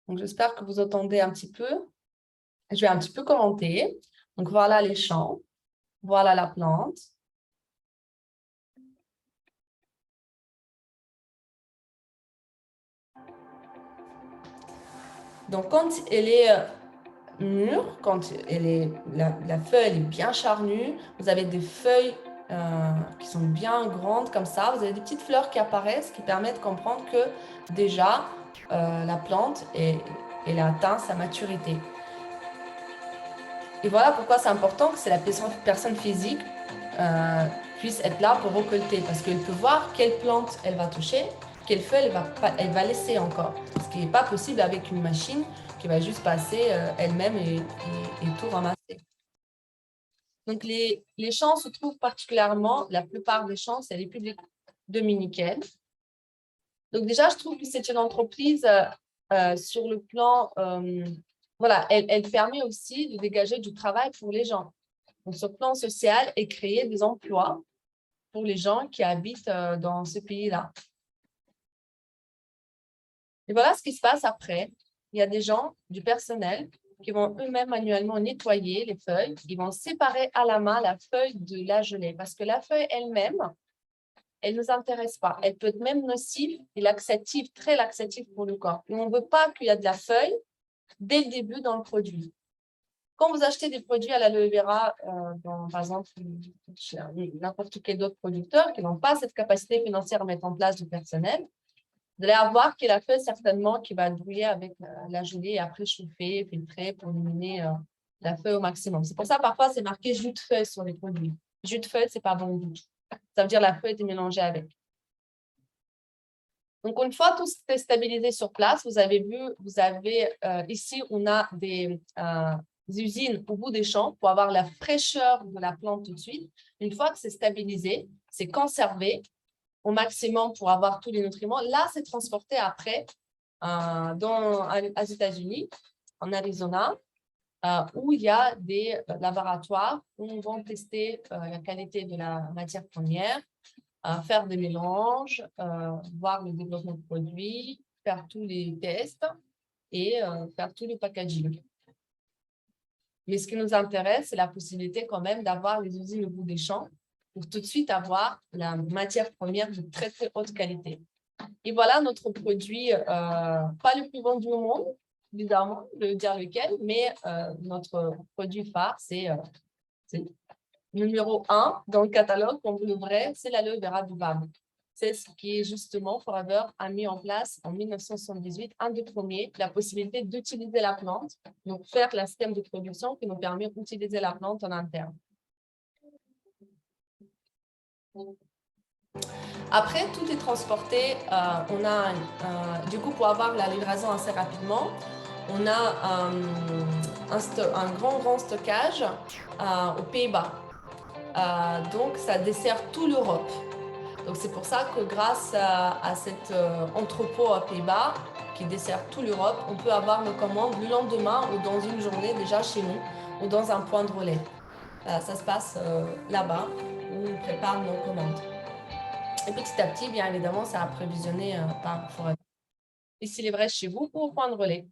Donc, j'espère que vous entendez un petit peu. Je vais un petit peu commenter. Donc, voilà les champs. Voilà la plante. Donc, quand elle est mûre, quand la feuille est bien charnue, vous avez des feuilles qui sont bien grandes comme ça. Vous avez des petites fleurs qui apparaissent qui permettent de comprendre que déjà, la plante, elle a atteint sa maturité. Et voilà pourquoi c'est important que la personne physique puisse être là pour récolter, parce qu'elle peut voir quelle plante elle va toucher, quelle feuille elle va laisser encore. Ce qui n'est pas possible avec une machine qui va juste passer elle-même et tout ramasser. Donc, les champs se trouvent particulièrement, la plupart des champs, c'est les Républiques dominicaines. Donc, déjà, je trouve que c'est une entreprise sur le plan, voilà, elle permet aussi de dégager du travail pour les gens. Donc, sur le plan social et créer des emplois pour les gens qui habitent dans ce pays-là. Et voilà ce qui se passe après. Il y a des gens, du personnel, qui vont eux-mêmes manuellement nettoyer les feuilles. Ils vont séparer à la main la feuille de la gelée parce que la feuille elle-même, elle ne nous intéresse pas. Elle peut être même nocive et laxative, très laxative pour le corps. Et on ne veut pas qu'il y ait de la feuille dès le début dans le produit. Quand vous achetez des produits à l'aloe vera, par exemple, chez n'importe quel autre producteur qui n'ont pas cette capacité financière à mettre en place du personnel, vous allez avoir qu'il a fait certainement qui va brouiller avec la gelée et après chauffer, filtrer pour éliminer la feuille au maximum. C'est pour ça parfois c'est marqué jus de feuille sur les produits. Jus de feuille, c'est pas bon du tout. Ça veut dire la feuille est mélangée avec. Donc, une fois tout est stabilisé sur place, vous avez vu, ici, on a des usines au bout des champs pour avoir la fraîcheur de la plante tout de suite. Une fois que c'est stabilisé, c'est conservé au maximum pour avoir tous les nutriments. Là, c'est transporté après aux États-Unis, en Arizona, où il y a des laboratoires où on va tester la qualité de la matière première, faire des mélanges, voir le développement de produits, faire tous les tests et faire tout le packaging. Mais ce qui nous intéresse, c'est la possibilité quand même d'avoir les usines au bout des champs pour tout de suite avoir la matière première de très, très haute qualité. Et voilà notre produit, pas le plus vendu au monde, bizarrement, je veux dire lequel, mais notre produit phare, c'est numéro 1 dans le catalogue, quand vous l'ouvrez, c'est l'aloe vera buvable. C'est ce qui est justement Forever a mis en place en 1978, un des premiers, la possibilité d'utiliser la plante, donc faire le système de production qui nous permet d'utiliser la plante en interne. Après, tout est transporté. On a, du coup, pour avoir la livraison assez rapidement, on a un grand stockage aux Pays-Bas. Donc, ça dessert toute l'Europe. Donc, c'est pour ça que grâce à cet entrepôt à Pays-Bas qui dessert toute l'Europe, on peut avoir nos commandes le lendemain ou dans une journée déjà chez nous ou dans un point de relais. Ça se passe là-bas où on prépare nos commandes. Et petit à petit, bien évidemment, ça a approvisionné par Forever. Et s'il est vrai chez vous ou au point de relais.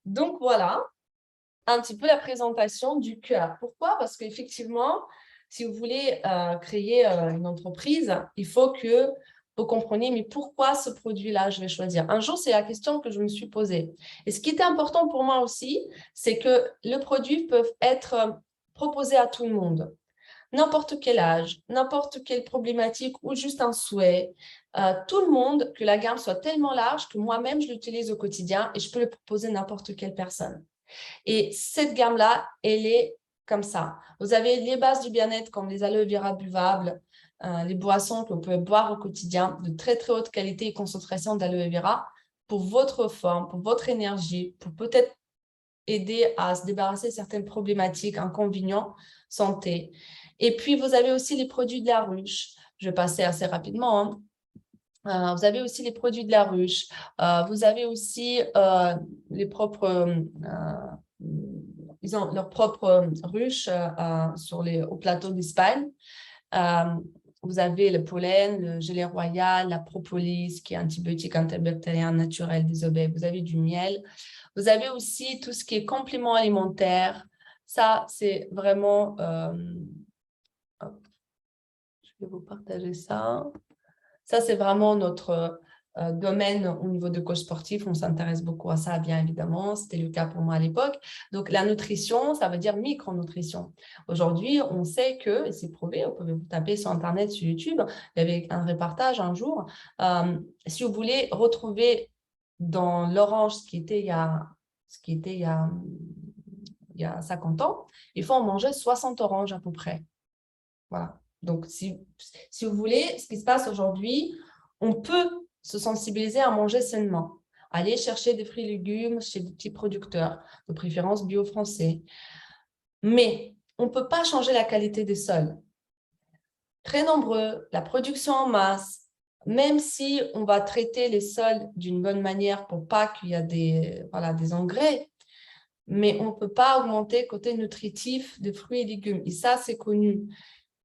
Donc, voilà un petit peu la présentation du cœur. Pourquoi? Parce qu'effectivement, si vous voulez créer une entreprise, il faut que vous compreniez, mais pourquoi ce produit-là, je vais choisir? Un jour, c'est la question que je me suis posée. Et ce qui était important pour moi aussi, c'est que les produits peuvent être proposés à tout le monde. N'importe quel âge, n'importe quelle problématique ou juste un souhait. Tout le monde, que la gamme soit tellement large que moi-même, je l'utilise au quotidien et je peux le proposer à n'importe quelle personne. Et cette gamme-là, elle est comme ça. Vous avez les bases du bien-être comme les aloe vera buvables, les boissons que vous pouvez boire au quotidien de très, très haute qualité et concentration d'aloe vera pour votre forme, pour votre énergie, pour peut-être aider à se débarrasser de certaines problématiques, inconvénients, santé. Et puis, vous avez aussi les produits de la ruche. Je vais passer assez rapidement. Vous avez aussi les produits de la ruche. Vous avez aussi les propres... ils ont leur propre ruche au plateau d'Espagne. Vous avez le pollen, le gelée royal, la propolis, qui est antibiotique antibactérien naturel des abeilles. Vous avez du miel. Vous avez aussi tout ce qui est complément alimentaire. Ça, c'est vraiment... je vais vous partager ça. Ça, c'est vraiment notre domaine au niveau de coach sportif. On s'intéresse beaucoup à ça, bien évidemment. C'était le cas pour moi à l'époque. Donc, la nutrition, ça veut dire micronutrition. Aujourd'hui, on sait que, et c'est prouvé, vous pouvez vous taper sur Internet, sur YouTube, il y avait un reportage un jour. Si vous voulez retrouver dans l'orange ce qui était il y a 50 ans, il faut en manger 60 oranges à peu près. Voilà. Donc, si vous voulez, ce qui se passe aujourd'hui, on peut se sensibiliser à manger sainement. Aller chercher des fruits et légumes chez des petits producteurs, de préférence bio-français. Mais on ne peut pas changer la qualité des sols. Très nombreux, la production en masse, même si on va traiter les sols d'une bonne manière pour pas qu'il y ait des engrais, mais on ne peut pas augmenter le côté nutritif des fruits et légumes. Et ça, c'est connu.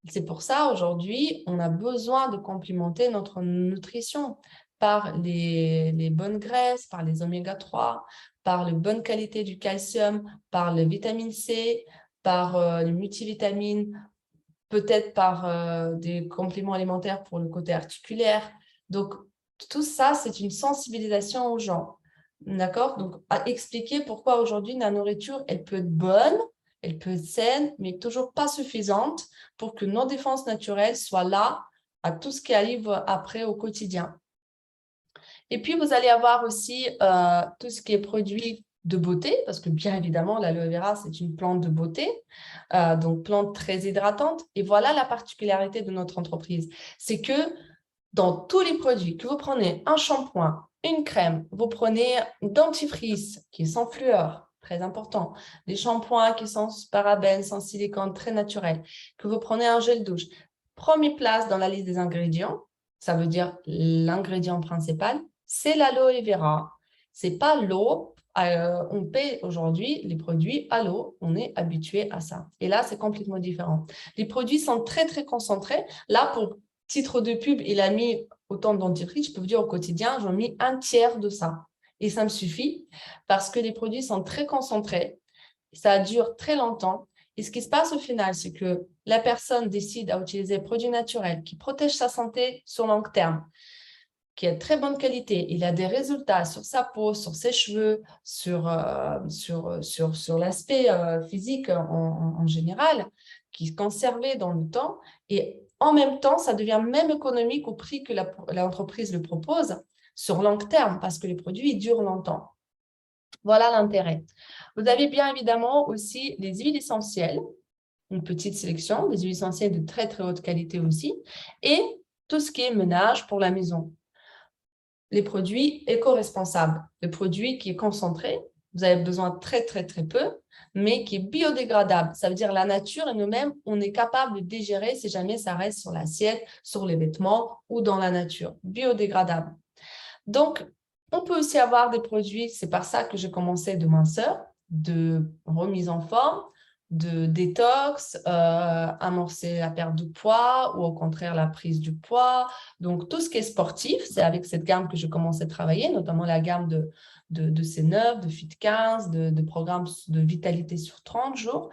C'est pour ça, aujourd'hui, on a besoin de complimenter notre nutrition par les bonnes graisses, par les oméga 3, par la bonne qualité du calcium, par le vitamine C, par les multivitamines, peut-être par des compléments alimentaires pour le côté articulaire. Donc, tout ça, c'est une sensibilisation aux gens. D'accord? Donc, à expliquer pourquoi aujourd'hui la nourriture, elle peut être bonne, elle peut être saine, mais toujours pas suffisante pour que nos défenses naturelles soient là à tout ce qui arrive après au quotidien. Et puis, vous allez avoir aussi tout ce qui est produit de beauté, parce que bien évidemment, l'aloe vera, c'est une plante de beauté, donc plante très hydratante. Et voilà la particularité de notre entreprise, c'est que dans tous les produits, que vous prenez un shampoing, une crème, vous prenez un dentifrice qui est sans fluor, très important, des shampoings qui sont sans parabènes, sans silicone, très naturels, que vous prenez un gel douche, première place dans la liste des ingrédients, ça veut dire l'ingrédient principal, c'est l'aloe vera. C'est pas l'eau. On paie aujourd'hui les produits à l'eau, on est habitué à ça. Et là, c'est complètement différent. Les produits sont très, très concentrés. Là, pour titre de pub, il a mis autant de dentifrice, je peux vous dire au quotidien, j'en ai mis un tiers de ça. Et ça me suffit parce que les produits sont très concentrés, ça dure très longtemps. Et ce qui se passe au final, c'est que la personne décide à utiliser des produits naturels qui protègent sa santé sur long terme, qui est de très bonne qualité. Il a des résultats sur sa peau, sur ses cheveux, sur l'aspect physique en général, qui est conservé dans le temps. Et en même temps, ça devient même économique au prix que l'entreprise le propose sur long terme, parce que les produits ils durent longtemps. Voilà l'intérêt. Vous avez bien évidemment aussi les huiles essentielles, une petite sélection, des huiles essentielles de très, très haute qualité aussi, et tout ce qui est ménage pour la maison. Les produits éco-responsables, le produit qui est concentré, vous avez besoin de très, très, très peu, mais qui est biodégradable. Ça veut dire la nature et nous-mêmes, on est capable de digérer si jamais ça reste sur l'assiette, sur les vêtements ou dans la nature. Biodégradable. Donc, on peut aussi avoir des produits, c'est par ça que j'ai commencé de minceur, de remise en forme, de détox, amorcer la perte de poids ou au contraire la prise du poids. Donc, tout ce qui est sportif, c'est avec cette gamme que je commençais à travailler, notamment la gamme de C9, de Fit15, de programmes de vitalité sur 30 jours.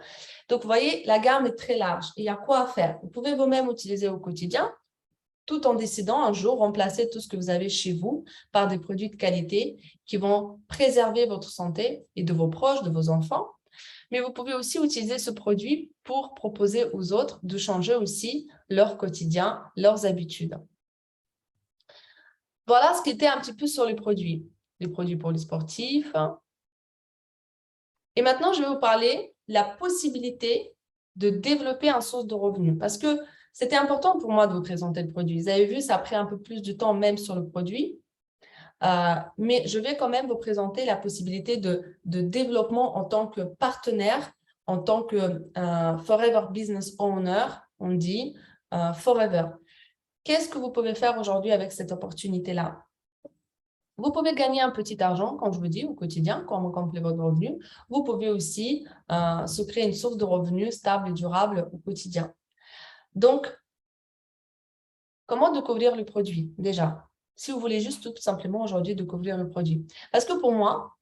Donc, vous voyez, la gamme est très large. Il y a quoi à faire? Vous pouvez vous-même utiliser au quotidien, tout en décidant un jour remplacer tout ce que vous avez chez vous par des produits de qualité qui vont préserver votre santé et de vos proches, de vos enfants. Mais vous pouvez aussi utiliser ce produit pour proposer aux autres de changer aussi leur quotidien, leurs habitudes. Voilà ce qui était un petit peu sur les produits pour les sportifs. Et maintenant, je vais vous parler de la possibilité de développer une source de revenus parce que c'était important pour moi de vous présenter le produit. Vous avez vu, ça a pris un peu plus de temps même sur le produit. Mais je vais quand même vous présenter la possibilité de développement en tant que partenaire, en tant que Forever Business Owner, on dit Forever. Qu'est-ce que vous pouvez faire aujourd'hui avec cette opportunité-là? Vous pouvez gagner un petit argent, comme je vous dis, au quotidien, quand vous complétez votre revenu. Vous pouvez aussi se créer une source de revenus stable et durable au quotidien. Donc, comment découvrir le produit déjà? Si vous voulez juste tout simplement aujourd'hui découvrir le produit. Parce que pour moi,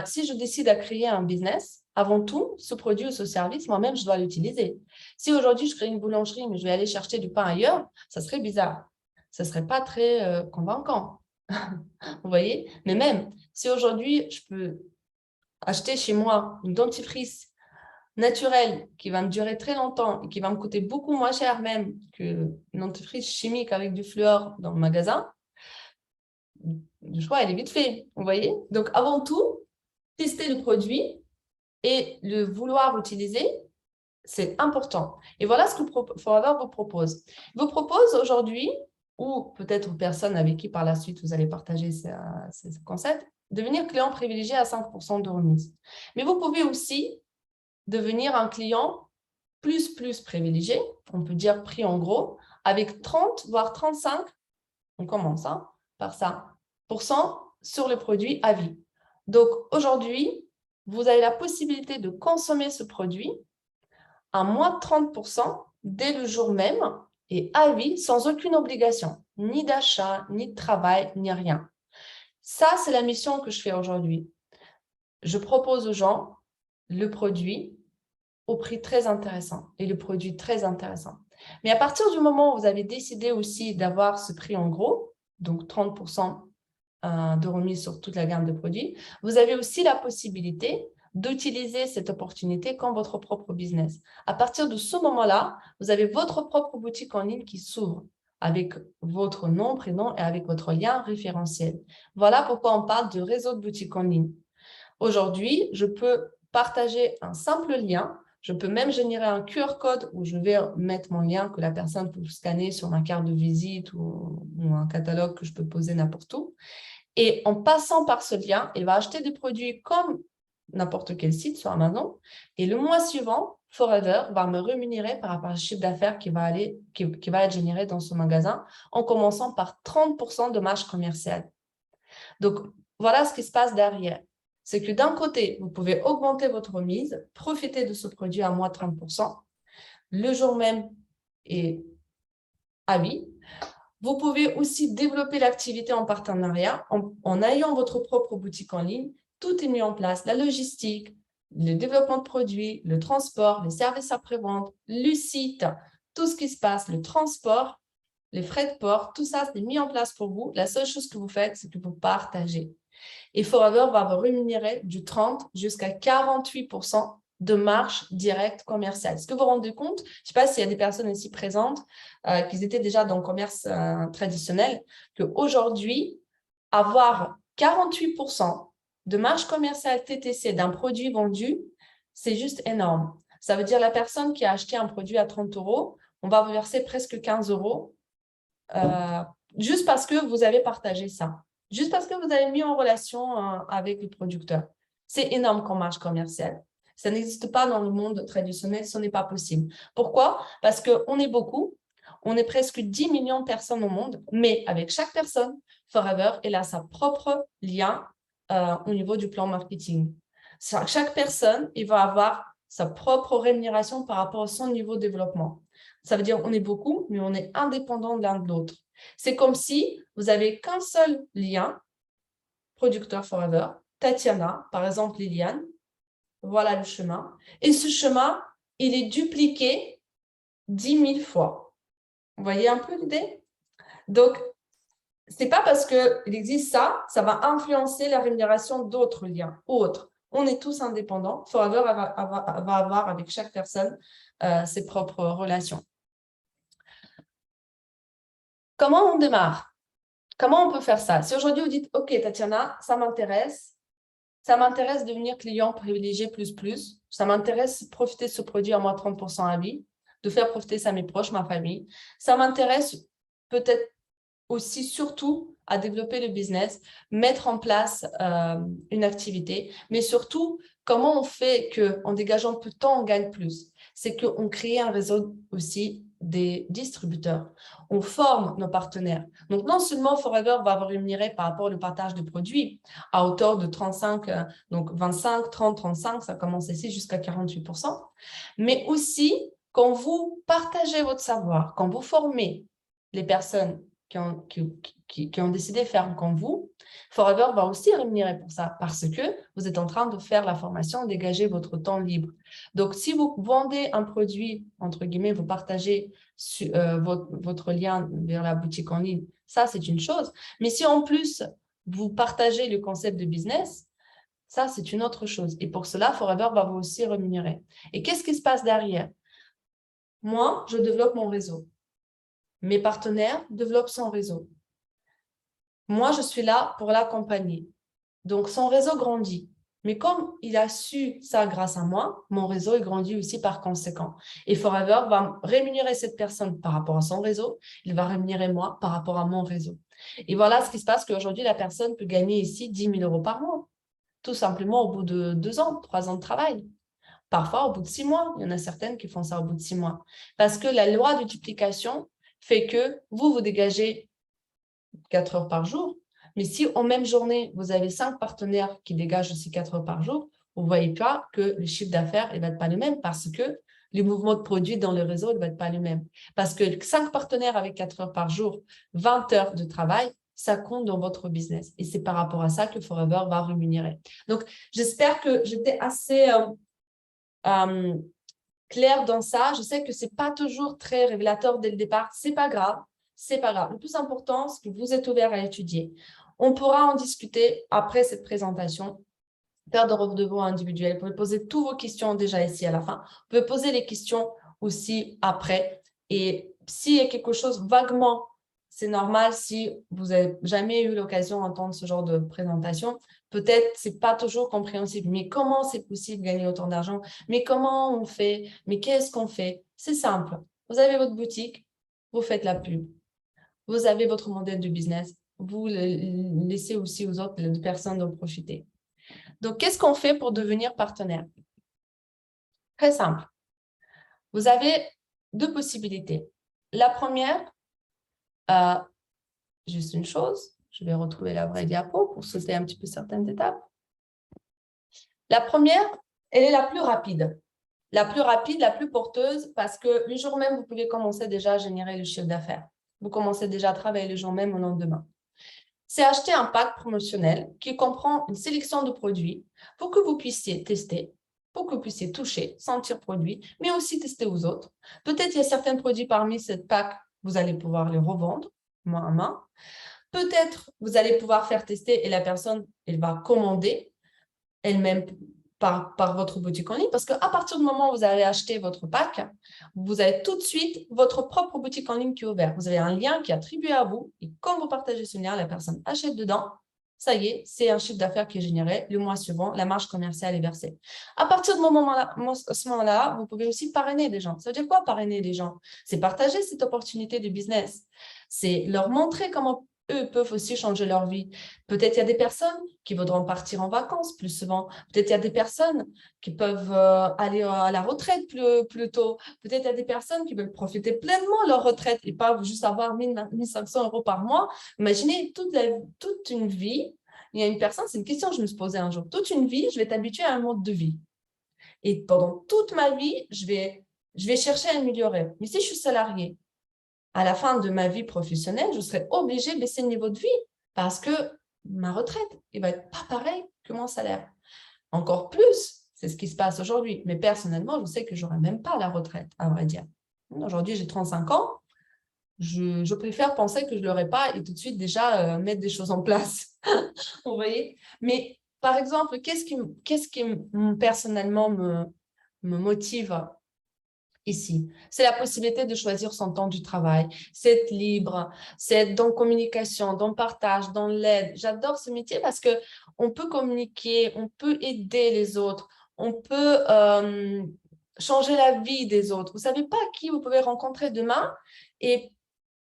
si je décide à créer un business, avant tout, ce produit ou ce service, moi-même, je dois l'utiliser. Si aujourd'hui, je crée une boulangerie, mais je vais aller chercher du pain ailleurs, ça serait bizarre. Ça ne serait pas très convaincant. Vous voyez? Mais même, si aujourd'hui, je peux acheter chez moi une dentifrice naturelle qui va me durer très longtemps et qui va me coûter beaucoup moins cher même qu'une dentifrice chimique avec du fluor dans le magasin, le choix, il est vite fait. Vous voyez? Donc, avant tout, tester le produit et le vouloir utiliser, c'est important. Et voilà ce que Forever vous propose. Il vous propose aujourd'hui, ou peut-être aux personnes avec qui par la suite vous allez partager ces concepts, devenir client privilégié à 5% de remise. Mais vous pouvez aussi devenir un client plus privilégié, on peut dire prix en gros, avec 30 voire 35, on commence par ça, sur le produit à vie. Donc aujourd'hui, vous avez la possibilité de consommer ce produit à moins de 30% dès le jour même et à vie sans aucune obligation, ni d'achat, ni de travail, ni rien. Ça, c'est la mission que je fais aujourd'hui. Je propose aux gens le produit au prix très intéressant et le produit très intéressant. Mais à partir du moment où vous avez décidé aussi d'avoir ce prix en gros, donc 30% de remise sur toute la gamme de produits, vous avez aussi la possibilité d'utiliser cette opportunité comme votre propre business. À partir de ce moment-là, vous avez votre propre boutique en ligne qui s'ouvre avec votre nom, prénom et avec votre lien référentiel. Voilà pourquoi on parle de réseau de boutiques en ligne. Aujourd'hui, je peux partager un simple lien. Je peux même générer un QR code où je vais mettre mon lien que la personne peut scanner sur ma carte de visite ou un catalogue que je peux poser n'importe où. Et en passant par ce lien, il va acheter des produits comme n'importe quel site sur Amazon. Et le mois suivant, Forever va me rémunérer par rapport au chiffre d'affaires qui va être généré dans ce magasin en commençant par 30% de marge commerciale. Donc, voilà ce qui se passe derrière. C'est que d'un côté, vous pouvez augmenter votre remise, profiter de ce produit à moins 30%, le jour même et à vie. Vous pouvez aussi développer l'activité en partenariat en ayant votre propre boutique en ligne. Tout est mis en place, la logistique, le développement de produits, le transport, les services après-vente, le site, tout ce qui se passe, le transport, les frais de port, tout ça, c'est mis en place pour vous. La seule chose que vous faites, c'est que vous partagez. Et Forever va vous rémunérer du 30 jusqu'à 48% de marge directe commerciale. Est-ce que vous vous rendez compte? Je ne sais pas s'il y a des personnes ici présentes qui étaient déjà dans le commerce traditionnel, qu'aujourd'hui, avoir 48% de marge commerciale TTC d'un produit vendu, c'est juste énorme. Ça veut dire la personne qui a acheté un produit à 30 €, on va vous verser presque 15 € juste parce que vous avez partagé ça. Juste parce que vous avez mis en relation avec le producteur. C'est énorme comme marge commerciale. Ça n'existe pas dans le monde traditionnel, ce n'est pas possible. Pourquoi? Parce qu'on est beaucoup, on est presque 10 millions de personnes au monde, mais avec chaque personne, Forever, elle a sa propre lien au niveau du plan marketing. Chaque personne, il va avoir sa propre rémunération par rapport à son niveau de développement. Ça veut dire qu'on est beaucoup, mais on est indépendant de l'un de l'autre. C'est comme si vous n'avez qu'un seul lien, producteur Forever, Tatiana, par exemple Liliane, voilà le chemin. Et ce chemin, il est dupliqué 10 000 fois. Vous voyez un peu l'idée? Donc, ce n'est pas parce qu'il existe ça, ça va influencer la rémunération d'autres liens, autres. On est tous indépendants. Forever va avoir avec chaque personne ses propres relations. Comment on démarre? Comment on peut faire ça? Si aujourd'hui vous dites, OK, Tatiana, ça m'intéresse de devenir client privilégié plus, ça m'intéresse de profiter de ce produit à moins 30% à vie, de faire profiter ça à mes proches, ma famille. Ça m'intéresse peut-être aussi surtout à développer le business, mettre en place une activité, mais surtout, comment on fait qu'en dégageant peu de temps, on gagne plus? C'est qu'on crée un réseau aussi des distributeurs. On forme nos partenaires. Donc, non seulement Forever va vous rémunérer par rapport au partage de produits à hauteur de 35, donc 25, 30, 35, ça commence ici jusqu'à 48%, mais aussi quand vous partagez votre savoir, quand vous formez les personnes qui ont décidé de faire comme vous, Forever va aussi rémunérer pour ça parce que vous êtes en train de faire la formation, dégager votre temps libre. Donc, si vous vendez un produit, entre guillemets, vous partagez votre lien vers la boutique en ligne, ça, c'est une chose. Mais si en plus, vous partagez le concept de business, ça, c'est une autre chose. Et pour cela, Forever va vous aussi rémunérer. Et qu'est-ce qui se passe derrière? Moi, je développe mon réseau. Mes partenaires développent son réseau. Moi, je suis là pour l'accompagner. Donc, son réseau grandit. Mais comme il a su ça grâce à moi, mon réseau est grandi aussi par conséquent. Et Forever va rémunérer cette personne par rapport à son réseau. Il va rémunérer moi par rapport à mon réseau. Et voilà ce qui se passe qu'aujourd'hui, la personne peut gagner ici 10 000 € par mois. Tout simplement au bout de 2 ans, 3 ans de travail. Parfois, au bout de 6 mois. Il y en a certaines qui font ça au bout de 6 mois. Parce que la loi de duplication fait que vous dégagez 4 heures par jour. Mais si en même journée, vous avez 5 partenaires qui dégagent aussi 4 heures par jour, vous ne voyez pas que le chiffre d'affaires ne va être pas le même parce que les mouvements de produits dans le réseau ne vont être pas les mêmes. Parce que 5 partenaires avec 4 heures par jour, 20 heures de travail, ça compte dans votre business. Et c'est par rapport à ça que Forever va rémunérer. Donc, j'espère que j'étais assez claire dans ça. Je sais que ce n'est pas toujours très révélateur dès le départ. Ce n'est pas grave. C'est pas grave. Le plus important, c'est que vous êtes ouvert à étudier. On pourra en discuter après cette présentation, faire de rendez-vous individuels. Vous pouvez poser toutes vos questions déjà ici à la fin. Vous pouvez poser les questions aussi après. Et s'il y a quelque chose vaguement, c'est normal si vous n'avez jamais eu l'occasion d'entendre ce genre de présentation. Peut-être ce n'est pas toujours compréhensible. Mais comment c'est possible de gagner autant d'argent? Mais comment on fait? Mais qu'est-ce qu'on fait? C'est simple. Vous avez votre boutique, vous faites la pub. Vous avez votre modèle de business. Vous laissez aussi aux autres personnes d'en profiter. Donc, qu'est-ce qu'on fait pour devenir partenaire? Très simple. Vous avez 2 possibilités. La première, juste une chose, je vais retrouver la vraie diapo pour sauter un petit peu certaines étapes. La première, elle est la plus rapide. La plus rapide, la plus porteuse, parce que le jour même, vous pouvez commencer déjà à générer le chiffre d'affaires. Vous commencez déjà à travailler le jour même au lendemain. C'est acheter un pack promotionnel qui comprend une sélection de produits pour que vous puissiez tester, pour que vous puissiez toucher, sentir produit, mais aussi tester aux autres. Peut-être il y a certains produits parmi cette pack, vous allez pouvoir les revendre main à main. Peut-être vous allez pouvoir faire tester et la personne, elle va commander elle-même par votre boutique en ligne, parce qu'à partir du moment où vous avez acheté votre pack, vous avez tout de suite votre propre boutique en ligne qui est ouverte. Vous avez un lien qui est attribué à vous, et quand vous partagez ce lien, la personne achète dedans, ça y est, c'est un chiffre d'affaires qui est généré. Le mois suivant, la marge commerciale est versée. À partir de ce moment-là, vous pouvez aussi parrainer des gens. Ça veut dire quoi, parrainer des gens? C'est partager cette opportunité de business. C'est leur montrer comment eux peuvent aussi changer leur vie. Peut-être il y a des personnes qui voudront partir en vacances plus souvent. Peut-être il y a des personnes qui peuvent aller à la retraite plus tôt. Peut-être il y a des personnes qui veulent profiter pleinement de leur retraite et pas juste avoir 1 500 € par mois. Imaginez toute une vie. Il y a une personne, c'est une question que je me suis posée un jour. Toute une vie, je vais t'habituer à un mode de vie. Et pendant toute ma vie, je vais chercher à améliorer. Mais si je suis salariée, à la fin de ma vie professionnelle, je serai obligée de baisser le niveau de vie parce que ma retraite ne va être pas pareille que mon salaire. Encore plus, c'est ce qui se passe aujourd'hui. Mais personnellement, je sais que je n'aurai même pas la retraite, à vrai dire. Aujourd'hui, j'ai 35 ans. Je préfère penser que je ne l'aurai pas et tout de suite déjà mettre des choses en place. Vous voyez? Mais par exemple, qu'est-ce qui personnellement me motive ici? C'est la possibilité de choisir son temps du travail, c'est être libre, c'est être dans communication, dans le partage, dans l'aide. J'adore ce métier parce qu'on peut communiquer, on peut aider les autres, on peut changer la vie des autres. Vous ne savez pas qui vous pouvez rencontrer demain et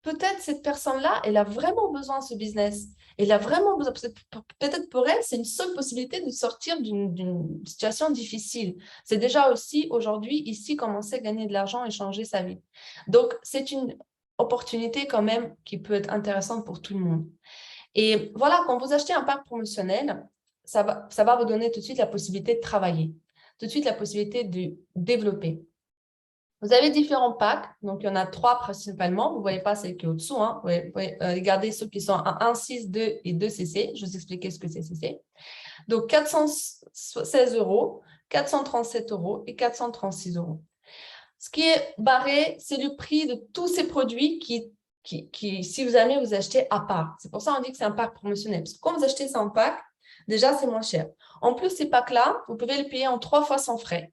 peut-être cette personne-là, elle a vraiment besoin de ce business. Elle a vraiment besoin, peut-être pour elle, c'est une seule possibilité de sortir d'une situation difficile. C'est déjà aussi aujourd'hui, ici, commencer à gagner de l'argent et changer sa vie. Donc, c'est une opportunité quand même qui peut être intéressante pour tout le monde. Et voilà, quand vous achetez un pack promotionnel, ça va vous donner tout de suite la possibilité de travailler, tout de suite la possibilité de développer. Vous avez différents packs, donc il y en a 3 principalement. Vous ne voyez pas celle qui est au-dessous. Hein. Vous pouvez regarder ceux qui sont à 1, 6, 2 et 2 CC. Je vais vous expliquer ce que c'est CC. Donc, 416 €, 437 € et 436 €. Ce qui est barré, c'est le prix de tous ces produits qui si vous jamais vous achetez à part. C'est pour ça qu'on dit que c'est un pack promotionnel. Parce que quand vous achetez ça en pack, déjà, c'est moins cher. En plus, ces packs-là, vous pouvez les payer en 3 fois sans frais.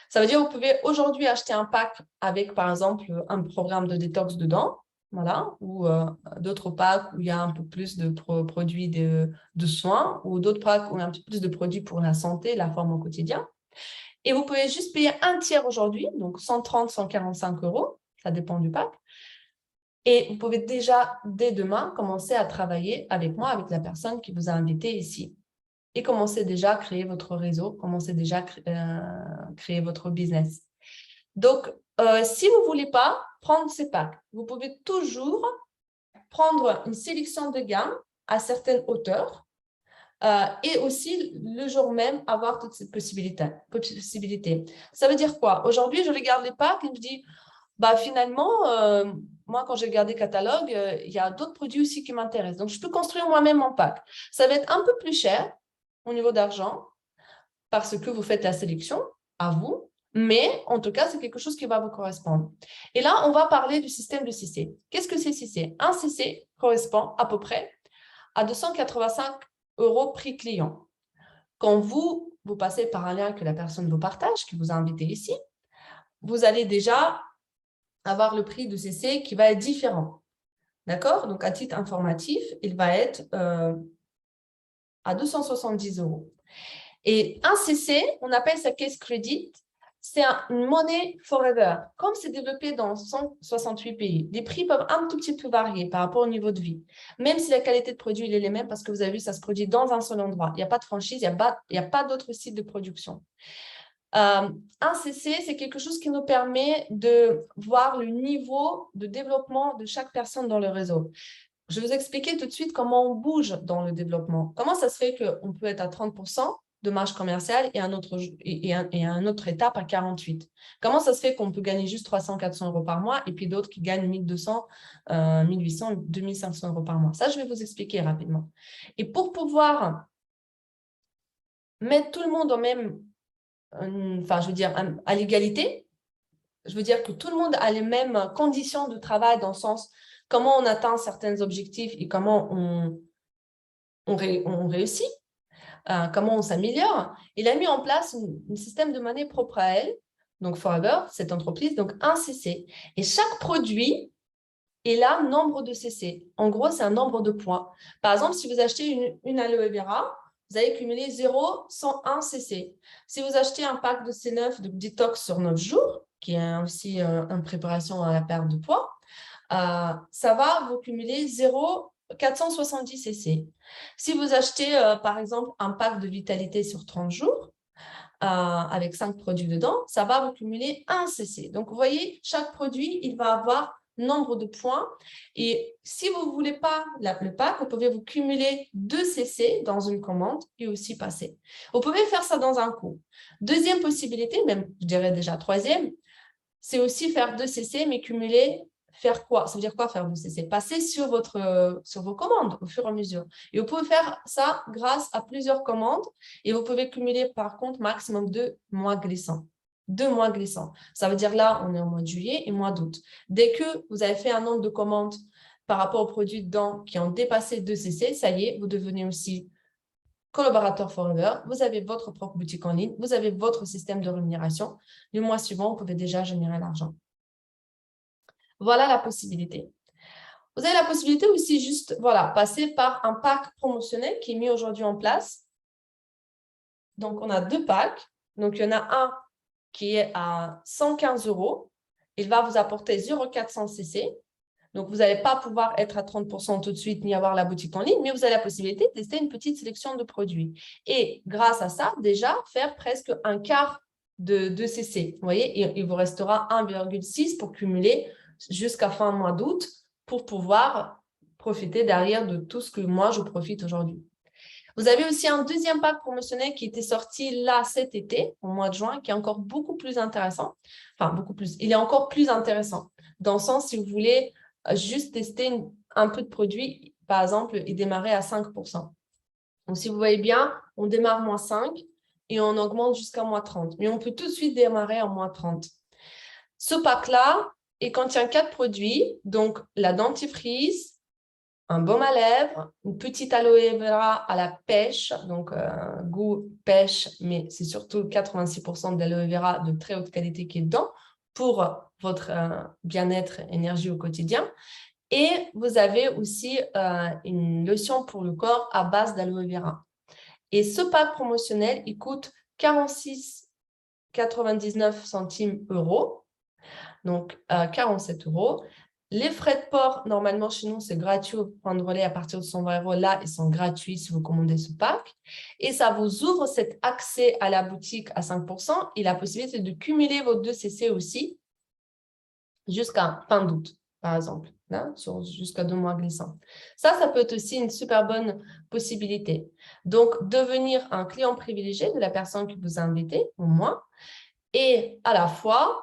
Ça veut dire que vous pouvez aujourd'hui acheter un pack avec, par exemple, un programme de détox dedans, voilà, ou d'autres packs où il y a un peu plus de produits de soins, ou d'autres packs où il y a un peu plus de produits pour la santé, la forme au quotidien. Et vous pouvez juste payer un tiers aujourd'hui, donc 130, 145 €, ça dépend du pack. Et vous pouvez déjà, dès demain, commencer à travailler avec moi, avec la personne qui vous a invité ici. Et commencez déjà à créer votre réseau, commencez déjà à créer votre business. Donc, si vous ne voulez pas prendre ces packs, vous pouvez toujours prendre une sélection de gamme à certaines hauteurs et aussi le jour même avoir toute cette possibilité. Ça veut dire quoi? Aujourd'hui, je regarde les packs et je me dis, bah, finalement, moi, quand j'ai regardé le catalogue, il y a d'autres produits aussi qui m'intéressent. Donc, je peux construire moi-même mon pack. Ça va être un peu plus cher au niveau d'argent parce que vous faites la sélection à vous, mais en tout cas, c'est quelque chose qui va vous correspondre. Et là, on va parler du système de CC. Qu'est-ce que c'est CC? Un CC correspond à peu près à 285 € prix client. Quand vous passez par un lien que la personne vous partage, qui vous a invité ici, vous allez déjà avoir le prix de CC qui va être différent. D'accord? Donc, à titre informatif, il va être à 270 €. Et un CC, on appelle ça case credit, c'est une monnaie forever. Comme c'est développé dans 168 pays, les prix peuvent un tout petit peu varier par rapport au niveau de vie, même si la qualité de produit est la même, parce que vous avez vu, ça se produit dans un seul endroit. Il n'y a pas de franchise, il n'y a pas d'autres sites de production. Un CC, c'est quelque chose qui nous permet de voir le niveau de développement de chaque personne dans le réseau. Je vais vous expliquer tout de suite comment on bouge dans le développement. Comment ça se fait qu'on peut être à 30% de marge commerciale et un autre étape à 48%? Comment ça se fait qu'on peut gagner juste 300-400 € par mois et puis d'autres qui gagnent 1200, 1800, 2500 € par mois? Ça, je vais vous expliquer rapidement. Et pour pouvoir mettre tout le monde au même, enfin, je veux dire, à l'égalité, je veux dire que tout le monde a les mêmes conditions de travail dans le sens comment on atteint certains objectifs et comment on réussit, comment on s'améliore. Il a mis en place un système de monnaie propre à elle, donc Forever, cette entreprise, donc un CC. Et chaque produit est là, nombre de CC. En gros, c'est un nombre de points. Par exemple, si vous achetez une aloe vera, vous allez cumuler 0,101 CC. Si vous achetez un pack de C9 de détox sur 9 jours, qui est aussi une préparation à la perte de poids, ça va vous cumuler 0,470 CC. Si vous achetez, par exemple, un pack de vitalité sur 30 jours, avec 5 produits dedans, ça va vous cumuler 1 CC. Donc, vous voyez, chaque produit, il va avoir nombre de points. Et si vous ne voulez pas le pack, vous pouvez vous cumuler 2 CC dans une commande et aussi passer. Vous pouvez faire ça dans un coup. Deuxième possibilité, même je dirais déjà troisième, c'est aussi faire 2 CC, mais cumuler, faire quoi? Ça veut dire quoi faire 2 CC? Passer sur vos commandes au fur et à mesure. Et vous pouvez faire ça grâce à plusieurs commandes et vous pouvez cumuler par contre maximum 2 mois glissants. 2 mois glissants. Ça veut dire là, on est au mois de juillet et mois d'août. Dès que vous avez fait un nombre de commandes par rapport aux produits dedans qui ont dépassé 2 CC, ça y est, vous devenez aussi collaborateur Forever, vous avez votre propre boutique en ligne, vous avez votre système de rémunération. Le mois suivant, vous pouvez déjà générer l'argent. Voilà la possibilité. Vous avez la possibilité aussi juste, voilà, passer par un pack promotionnel qui est mis aujourd'hui en place. Donc, on a 2 packs. Donc, il y en a un qui est à 115 €. Il va vous apporter 0,400 CC. Donc, vous n'allez pas pouvoir être à 30% tout de suite ni avoir la boutique en ligne, mais vous avez la possibilité de tester une petite sélection de produits. Et grâce à ça, déjà, faire presque un quart de CC. Vous voyez, il vous restera 1,6 pour cumuler jusqu'à fin mois d'août pour pouvoir profiter derrière de tout ce que moi, je profite aujourd'hui. Vous avez aussi un deuxième pack promotionnel qui était sorti là cet été, au mois de juin, qui est encore beaucoup plus intéressant. Enfin, beaucoup plus. Il est encore plus intéressant dans le sens, si vous voulez juste tester un peu de produit, par exemple, et démarrer à 5%. Donc, si vous voyez bien, on démarre moins 5 et on augmente jusqu'à moins 30. Mais on peut tout de suite démarrer à moins 30. Ce pack-là, il contient 4 produits, donc la dentifrice, un baume à lèvres, une petite aloe vera à la pêche, donc goût pêche, mais c'est surtout 86% d'aloe vera de très haute qualité qui est dedans pour votre bien-être, énergie au quotidien. Et vous avez aussi une lotion pour le corps à base d'aloe vera. Et ce pack promotionnel, il coûte 46,99 centimes €, donc 47 €. Les frais de port, normalement, chez nous, c'est gratuit au point de relais à partir de 120 €. Là, ils sont gratuits si vous commandez ce pack. Et ça vous ouvre cet accès à la boutique à 5% et la possibilité de cumuler vos 2 CC aussi jusqu'à fin d'août. par exemple, hein, jusqu'à 2 mois glissants. Ça peut être aussi une super bonne possibilité. Donc, devenir un client privilégié de la personne qui vous a invité, au moins, et à la fois,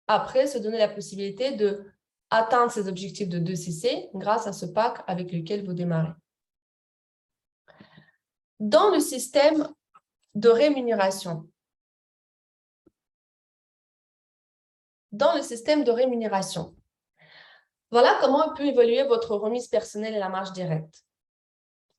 après, se donner la possibilité de atteindre ses objectifs de 2CC grâce à ce pack avec lequel vous démarrez. Dans le système de rémunération, voilà comment peut évoluer votre remise personnelle et la marge directe.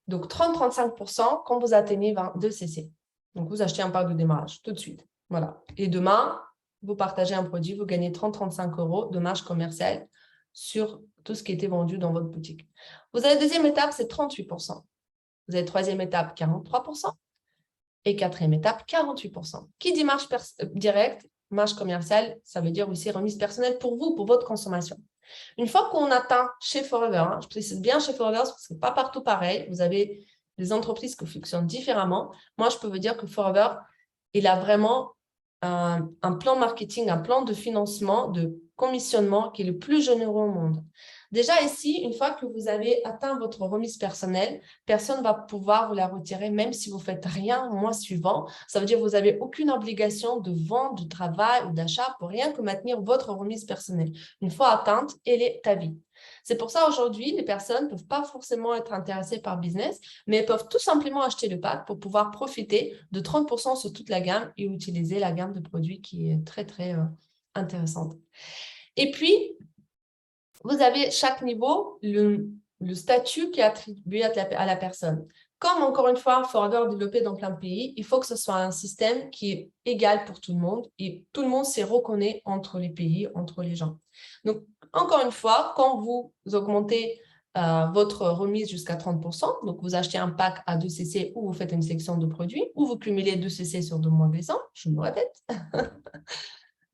Donc, 30-35% quand vous atteignez 2CC. Donc, vous achetez un pack de démarrage tout de suite. Voilà. Et demain, vous partagez un produit, vous gagnez 30-35 € de marge commerciale sur tout ce qui était vendu dans votre boutique. Vous avez la deuxième étape, c'est 38%. Vous avez troisième étape, 43%. Et quatrième étape, 48%. Qui dit marge directe, marge commerciale, ça veut dire aussi remise personnelle pour vous, pour votre consommation. Une fois qu'on atteint chez Forever, je précise bien chez Forever parce que ce n'est pas partout pareil, vous avez des entreprises qui fonctionnent différemment. Moi, je peux vous dire que Forever, il a vraiment un plan marketing, un plan de financement, de commissionnement qui est le plus généreux au monde. Déjà ici, une fois que vous avez atteint votre remise personnelle, personne ne va pouvoir vous la retirer, même si vous ne faites rien au mois suivant. Ça veut dire que vous n'avez aucune obligation de vente, de travail ou d'achat pour rien que maintenir votre remise personnelle. Une fois atteinte, elle est à vie. C'est pour ça aujourd'hui, les personnes ne peuvent pas forcément être intéressées par business, mais elles peuvent tout simplement acheter le pack pour pouvoir profiter de 30% sur toute la gamme et utiliser la gamme de produits qui est très, très intéressante. Et puis, vous avez chaque niveau le statut qui est attribué à la personne. Comme, encore une fois, Forever développé dans plein de pays, il faut que ce soit un système qui est égal pour tout le monde et tout le monde se reconnaît entre les pays, entre les gens. Donc, encore une fois, quand vous augmentez votre remise jusqu'à 30%, donc vous achetez un pack à 2CC ou vous faites une sélection de produits, ou vous cumulez 2CC sur 2 mois glissants, je me répète.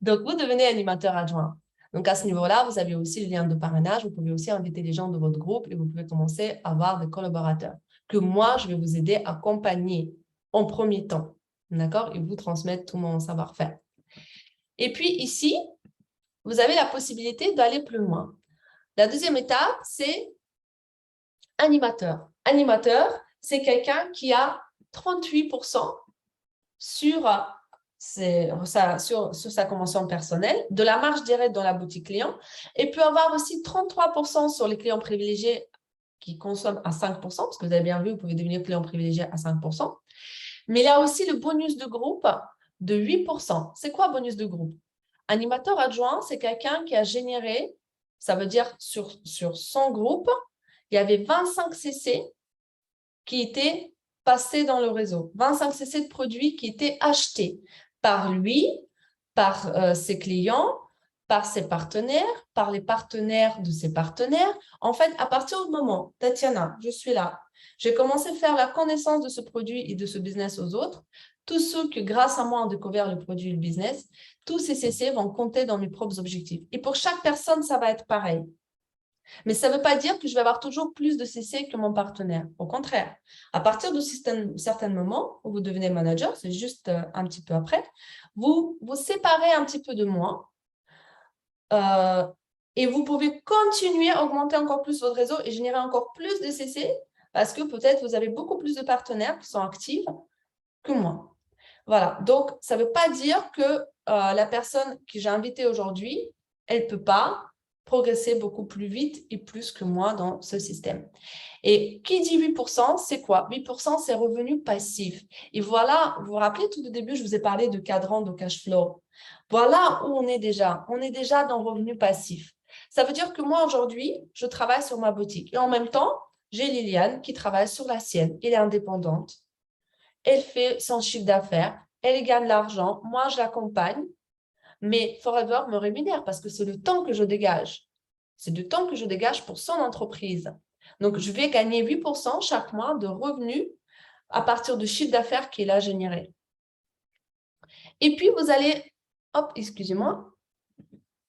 Donc, vous devenez animateur adjoint. Donc, à ce niveau-là, vous avez aussi le lien de parrainage. Vous pouvez aussi inviter les gens de votre groupe et vous pouvez commencer à avoir des collaborateurs que moi, je vais vous aider à accompagner en premier temps. D'accord? Et vous transmettre tout mon savoir-faire. Et puis ici, vous avez la possibilité d'aller plus loin. La deuxième étape, c'est animateur. Animateur, c'est quelqu'un qui a 38% sur sa convention personnelle, de la marge directe dans la boutique client, et peut avoir aussi 33% sur les clients privilégiés qui consomment à 5%, parce que vous avez bien vu, vous pouvez devenir client privilégié à 5%. Mais il y a aussi le bonus de groupe de 8%. C'est quoi bonus de groupe? Animateur adjoint, c'est quelqu'un qui a généré, ça veut dire sur son groupe, il y avait 25 CC qui étaient passés dans le réseau, 25 CC de produits qui étaient achetés par lui, par ses clients, par ses partenaires, par les partenaires de ses partenaires. En fait, à partir du moment, Tatiana, je suis là, j'ai commencé à faire la connaissance de ce produit et de ce business aux autres. Tous ceux qui, grâce à moi, ont découvert le produit et le business, tous ces CC vont compter dans mes propres objectifs. Et pour chaque personne, ça va être pareil. Mais ça ne veut pas dire que je vais avoir toujours plus de CC que mon partenaire. Au contraire, à partir de certains moments où vous devenez manager, c'est juste un petit peu après, vous vous séparez un petit peu de moi et vous pouvez continuer à augmenter encore plus votre réseau et générer encore plus de CC parce que peut-être vous avez beaucoup plus de partenaires qui sont actifs que moi. Voilà, donc ça ne veut pas dire que la personne que j'ai invitée aujourd'hui, elle ne peut pas progresser beaucoup plus vite et plus que moi dans ce système. Et qui dit 8%, c'est quoi? 8%, c'est revenu passif. Et voilà, vous vous rappelez, tout au début, je vous ai parlé de cadran de cash flow. Voilà où on est déjà. On est déjà dans revenu passif. Ça veut dire que moi, aujourd'hui, je travaille sur ma boutique. Et en même temps, j'ai Liliane qui travaille sur la sienne. Elle est indépendante. Elle fait son chiffre d'affaires. Elle gagne l'argent. Moi, je l'accompagne. Mais Forever me rémunère parce que c'est le temps que je dégage. C'est du temps que je dégage pour son entreprise. Donc, je vais gagner 8% chaque mois de revenus à partir du chiffre d'affaires qu'il a généré. Et puis, vous allez, hop, excusez-moi,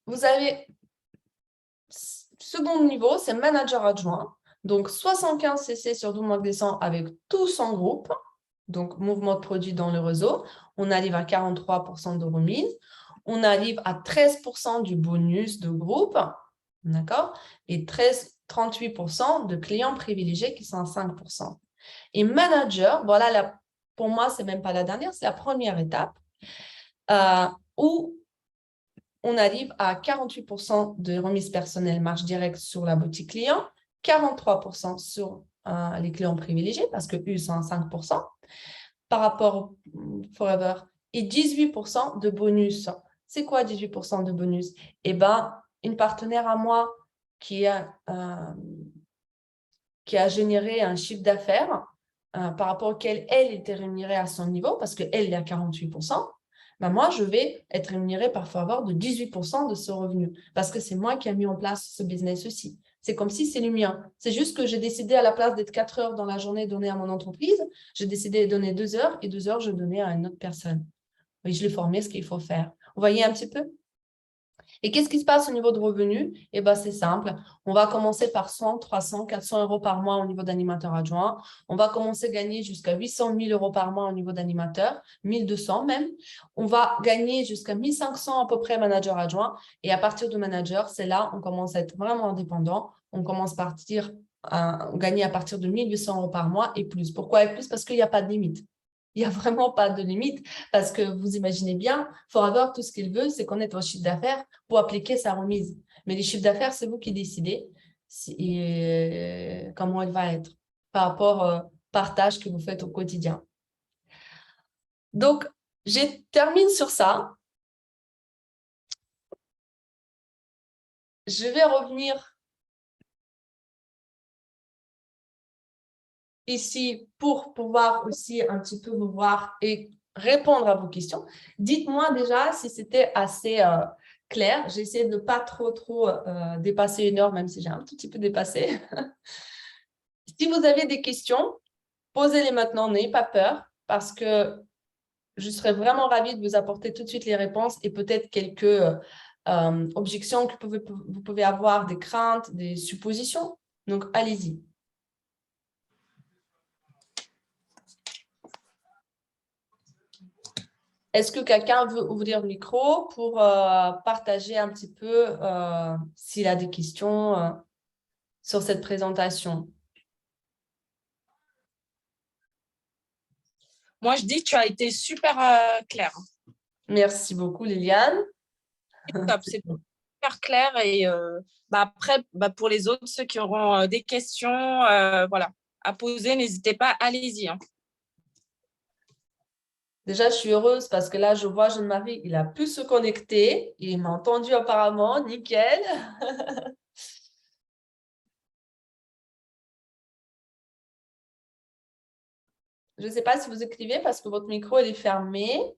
vous avez second niveau, c'est manager adjoint. Donc, 75 CC sur 12 mois de décembre avec tout son groupe. Donc, mouvement de produit dans le réseau. On arrive à 43% de remise. On arrive à 13% du bonus de groupe. D'accord? Et 38% de clients privilégiés qui sont à 5%. Et manager, voilà, pour moi, ce n'est même pas la dernière, c'est la première étape où on arrive à 48% de remise personnelle marge directe sur la boutique client, 43% sur les clients privilégiés parce que eux sont à 5% par rapport au Forever et 18% de bonus. C'est quoi 18% de bonus? Eh bien, une partenaire à moi qui a généré un chiffre d'affaires par rapport auquel elle était rémunérée à son niveau, parce qu'elle est à 48%, ben moi, je vais être rémunérée par faveur de 18% de ce revenu, parce que c'est moi qui ai mis en place ce business aussi. C'est comme si c'est le mien. C'est juste que j'ai décidé, à la place d'être 4 heures dans la journée donnée à mon entreprise, j'ai décidé de donner 2 heures, et 2 heures, je donnais à une autre personne. Oui, je l'ai formé ce qu'il faut faire. Vous voyez un petit peu? Et qu'est-ce qui se passe au niveau de revenus? Eh bien, c'est simple. On va commencer par 100, 300, 400 euros par mois au niveau d'animateur adjoint. On va commencer à gagner jusqu'à 800 000 euros par mois au niveau d'animateur, 1200 même. On va gagner jusqu'à 1500 à peu près manager adjoint. Et à partir de manager, c'est là on commence à être vraiment indépendant. On commence à gagner à partir de 1800 euros par mois et plus. Pourquoi et plus? Parce qu'il n'y a pas de limite. Il n'y a vraiment pas de limite parce que vous imaginez bien, Forever, tout ce qu'il veut, c'est connaître votre chiffre d'affaires pour appliquer sa remise. Mais les chiffres d'affaires, c'est vous qui décidez comment elle va être par rapport au partage que vous faites au quotidien. Donc, je termine sur ça. Je vais revenir ici pour pouvoir aussi un petit peu vous voir et répondre à vos questions. Dites-moi déjà si c'était assez clair. J'ai essayé de ne pas trop dépasser 1 heure, même si j'ai un tout petit peu dépassé. Si vous avez des questions, posez-les maintenant, n'ayez pas peur, parce que je serais vraiment ravie de vous apporter tout de suite les réponses et peut-être quelques objections que vous pouvez avoir, des craintes, des suppositions. Donc, allez-y. Est-ce que quelqu'un veut ouvrir le micro pour partager un petit peu s'il a des questions sur cette présentation? Moi, je dis que tu as été super claire. Merci beaucoup, Liliane. C'est super clair. Et après, pour les autres, ceux qui auront des questions voilà, à poser, n'hésitez pas, allez-y. Hein. Déjà, je suis heureuse parce que là, je vois Jean-Marie, il a pu se connecter. Il m'a entendu apparemment, nickel. Je ne sais pas si vous écrivez parce que votre micro il est fermé.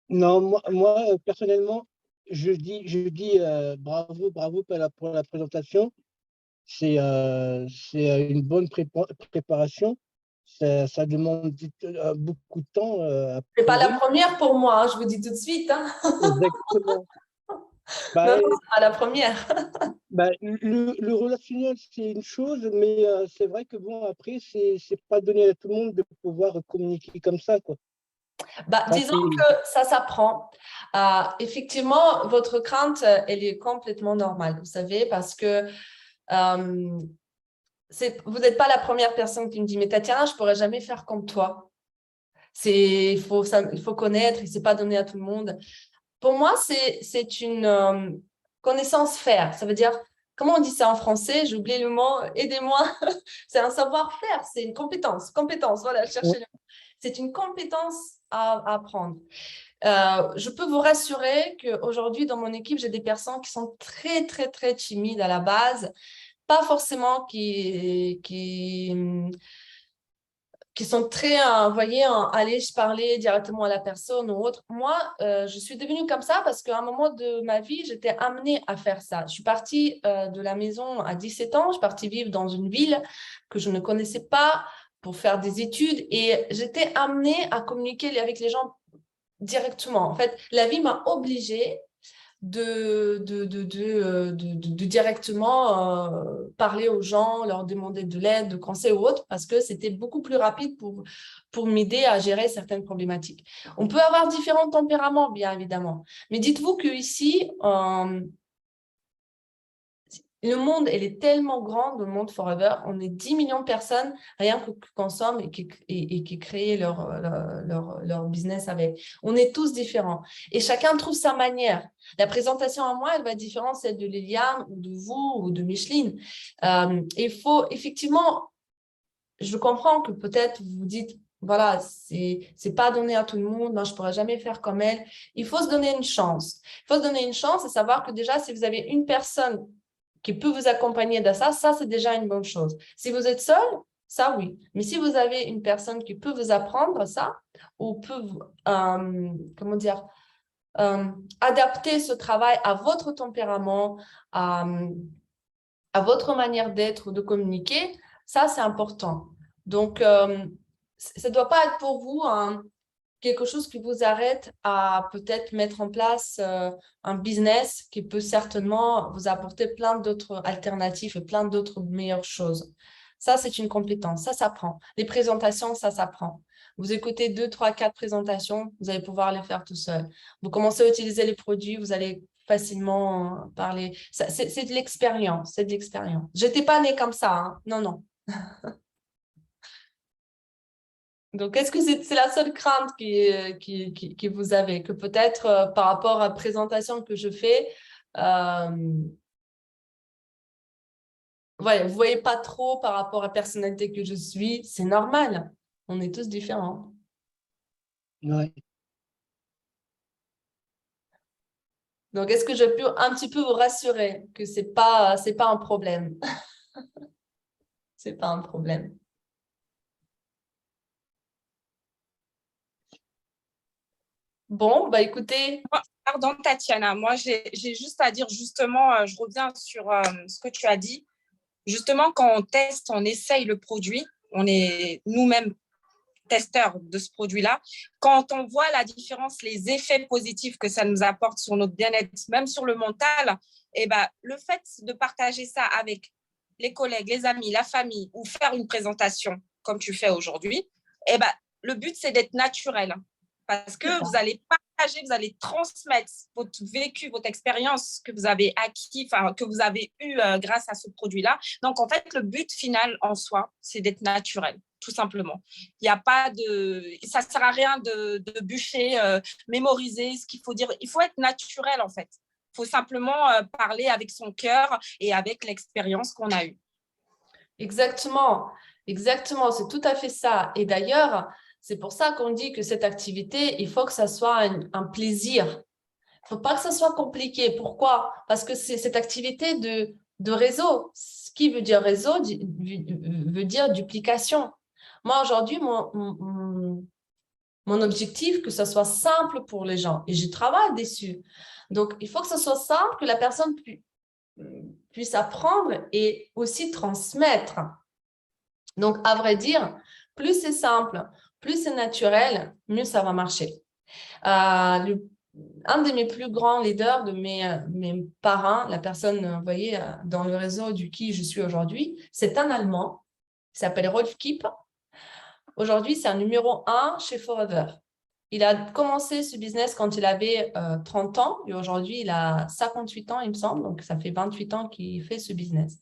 Non, moi personnellement, je dis bravo pour la présentation. C'est une bonne préparation. Ça demande beaucoup de temps a Ce n'est pas la priori. première pour moi, hein, je vous dis tout de suite. Hein. Exactement. Non, ce n'est pas la première. Le relationnel, c'est une chose, mais c'est vrai que bon, après, c'est pas donné à tout le monde de pouvoir communiquer comme ça, quoi. Disons que ça s'apprend. Effectivement, votre crainte, elle est complètement normale, vous savez, parce que vous n'êtes pas la première personne qui me dit « Mais Tatiana, je ne pourrais jamais faire comme toi. » Il faut connaître et ce n'est pas donné à tout le monde. Pour moi, c'est une connaissance faire. Ça veut dire, comment on dit ça en français? J'ai oublié le mot, aidez-moi. C'est un savoir-faire, c'est une compétence. Compétence, voilà, cherchez le mot. C'est une compétence à apprendre. Je peux vous rassurer qu'aujourd'hui, dans mon équipe, j'ai des personnes qui sont très, très, très timides à la base, pas forcément qui sont très, vous voyez, aller parler directement à la personne ou autre. Moi, je suis devenue comme ça parce qu'à un moment de ma vie, j'étais amenée à faire ça. Je suis partie de la maison à 17 ans, je suis partie vivre dans une ville que je ne connaissais pas pour faire des études et j'étais amenée à communiquer avec les gens directement. En fait, la vie m'a obligée de directement parler aux gens, leur demander de l'aide, de conseils ou autre, parce que c'était beaucoup plus rapide pour m'aider à gérer certaines problématiques. On peut avoir différents tempéraments, bien évidemment, mais dites-vous qu'ici, le monde, il est tellement grand, le monde Forever. On est 10 millions de personnes, rien que qui consomment et qui créent leur business avec. On est tous différents. Et chacun trouve sa manière. La présentation à moi, elle va être différente, celle de Liliane, ou de vous, ou de Micheline. Il faut, effectivement, je comprends que peut-être vous vous dites, voilà, c'est pas donné à tout le monde, moi je pourrais jamais faire comme elle. Il faut se donner une chance. Il faut se donner une chance et savoir que déjà, si vous avez une personne qui peut vous accompagner dans ça, c'est déjà une bonne chose. Si vous êtes seul, ça oui. Mais si vous avez une personne qui peut vous apprendre ça, ou peut, comment dire, adapter ce travail à votre tempérament, à votre manière d'être ou de communiquer, ça c'est important. Donc, ça ne doit pas être pour vous quelque chose qui vous arrête à peut-être mettre en place un business qui peut certainement vous apporter plein d'autres alternatives et plein d'autres meilleures choses. Ça, c'est une compétence, ça s'apprend. Les présentations, ça s'apprend. Vous écoutez 2, 3, 4 présentations, vous allez pouvoir les faire tout seul. Vous commencez à utiliser les produits, vous allez facilement parler. C'est de l'expérience, c'est de l'expérience. Je n'étais pas née comme ça, hein. Non, non. Donc, est-ce que c'est la seule crainte que vous avez, que peut-être par rapport à la présentation que je fais, ouais, vous ne voyez pas trop par rapport à la personnalité que je suis, c'est normal, on est tous différents. Ouais. Donc, est-ce que je peux un petit peu vous rassurer que ce n'est pas un problème? Ce n'est pas un problème. Bon, bah écoutez. Pardon, Tatiana, moi, j'ai juste à dire, justement, je reviens sur ce que tu as dit. Justement, quand on teste, on essaye le produit, on est nous-mêmes testeurs de ce produit-là. Quand on voit la différence, les effets positifs que ça nous apporte sur notre bien-être, même sur le mental, eh ben, le fait de partager ça avec les collègues, les amis, la famille, ou faire une présentation comme tu fais aujourd'hui, eh ben, le but, c'est d'être naturel. Parce que vous allez partager, vous allez transmettre votre vécu, votre expérience que vous avez acquis, que vous avez eu grâce à ce produit-là. Donc, en fait, le but final en soi, c'est d'être naturel, tout simplement. Il n'y a pas de... Ça ne sert à rien de bûcher, mémoriser ce qu'il faut dire. Il faut être naturel, en fait. Il faut simplement parler avec son cœur et avec l'expérience qu'on a eue. Exactement, exactement, c'est tout à fait ça. Et d'ailleurs, c'est pour ça qu'on dit que cette activité, il faut que ça soit un plaisir. Il ne faut pas que ça soit compliqué. Pourquoi? Parce que c'est cette activité de réseau. Ce qui veut dire réseau veut dire duplication. Moi, aujourd'hui, mon objectif, que ça soit simple pour les gens. Et je travaille dessus. Donc, il faut que ça soit simple, que la personne puisse apprendre et aussi transmettre. Donc, à vrai dire, plus c'est simple, plus c'est naturel, mieux ça va marcher. Un de mes plus grands leaders, de mes parrains, la personne, vous voyez, dans le réseau du qui je suis aujourd'hui, c'est un Allemand, il s'appelle Rolf Kipp. Aujourd'hui, c'est un numéro 1 chez Forever. Il a commencé ce business quand il avait 30 ans et aujourd'hui, il a 58 ans, il me semble. Donc, ça fait 28 ans qu'il fait ce business.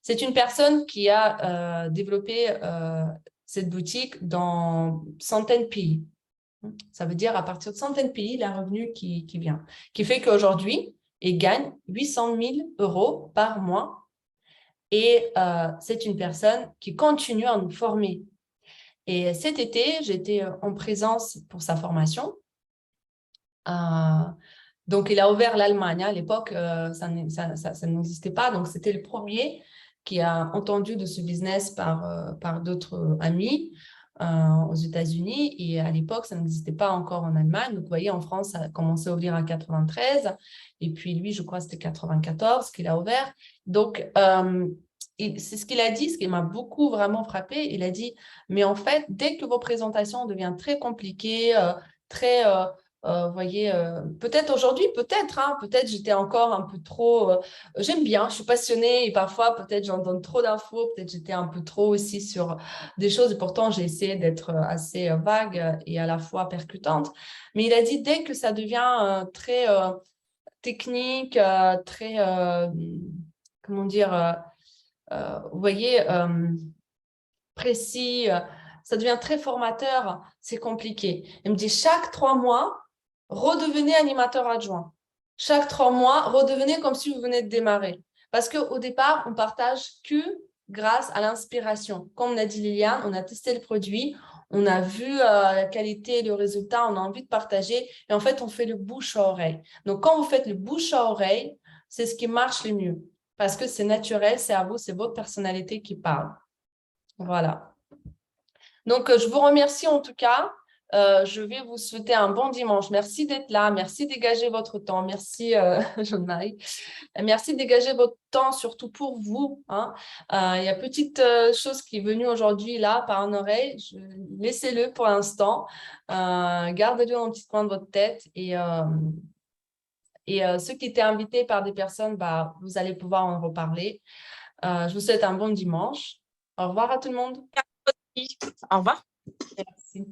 C'est une personne qui a développé cette boutique dans centaines de pays. Ça veut dire à partir de centaines de pays, il y a un revenu qui vient. Qui fait qu'aujourd'hui, il gagne 800 000 € par mois. Et c'est une personne qui continue à nous former. Et cet été, j'étais en présence pour sa formation. Donc, il a ouvert l'Allemagne. À l'époque, ça n'existait pas. Donc, c'était le premier qui a entendu de ce business par d'autres amis aux États-Unis. Et à l'époque, ça n'existait pas encore en Allemagne. Donc, vous voyez, en France, ça a commencé à ouvrir en 93. Et puis, lui, je crois que c'était 94 qu'il a ouvert. Donc, c'est ce qu'il a dit, ce qui m'a beaucoup vraiment frappé. Il a dit, mais en fait, dès que vos présentations deviennent très compliquées, très, vous voyez, peut-être aujourd'hui, peut-être j'étais encore un peu trop, j'aime bien, je suis passionnée et parfois peut-être j'en donne trop d'infos, peut-être j'étais un peu trop aussi sur des choses et pourtant j'ai essayé d'être assez vague et à la fois percutante. Mais il a dit, dès que ça devient très technique, très comment dire, vous voyez, précis, ça devient très formateur, c'est compliqué. Il me dit, chaque 3 mois, redevenez animateur adjoint. Chaque 3 mois, redevenez comme si vous venez de démarrer. Parce qu'au départ, on partage que grâce à l'inspiration. Comme l'a dit Liliane, on a testé le produit, on a vu la qualité, le résultat, on a envie de partager. Et en fait, on fait le bouche à oreille. Donc, quand vous faites le bouche à oreille, c'est ce qui marche le mieux. Parce que c'est naturel, c'est à vous, c'est votre personnalité qui parle. Voilà. Donc, je vous remercie en tout cas. Je vais vous souhaiter un bon dimanche. Merci d'être là. Merci de dégager votre temps. Merci, Jeanne-Marie. Merci de dégager votre temps, surtout pour vous. Hein. Il y a une petite chose qui est venue aujourd'hui là par une oreille. Laissez-le pour l'instant. Gardez-le dans le petit coin de votre tête. Et ceux qui étaient invités par des personnes, bah, vous allez pouvoir en reparler. Je vous souhaite un bon dimanche. Au revoir à tout le monde. Au revoir. Merci.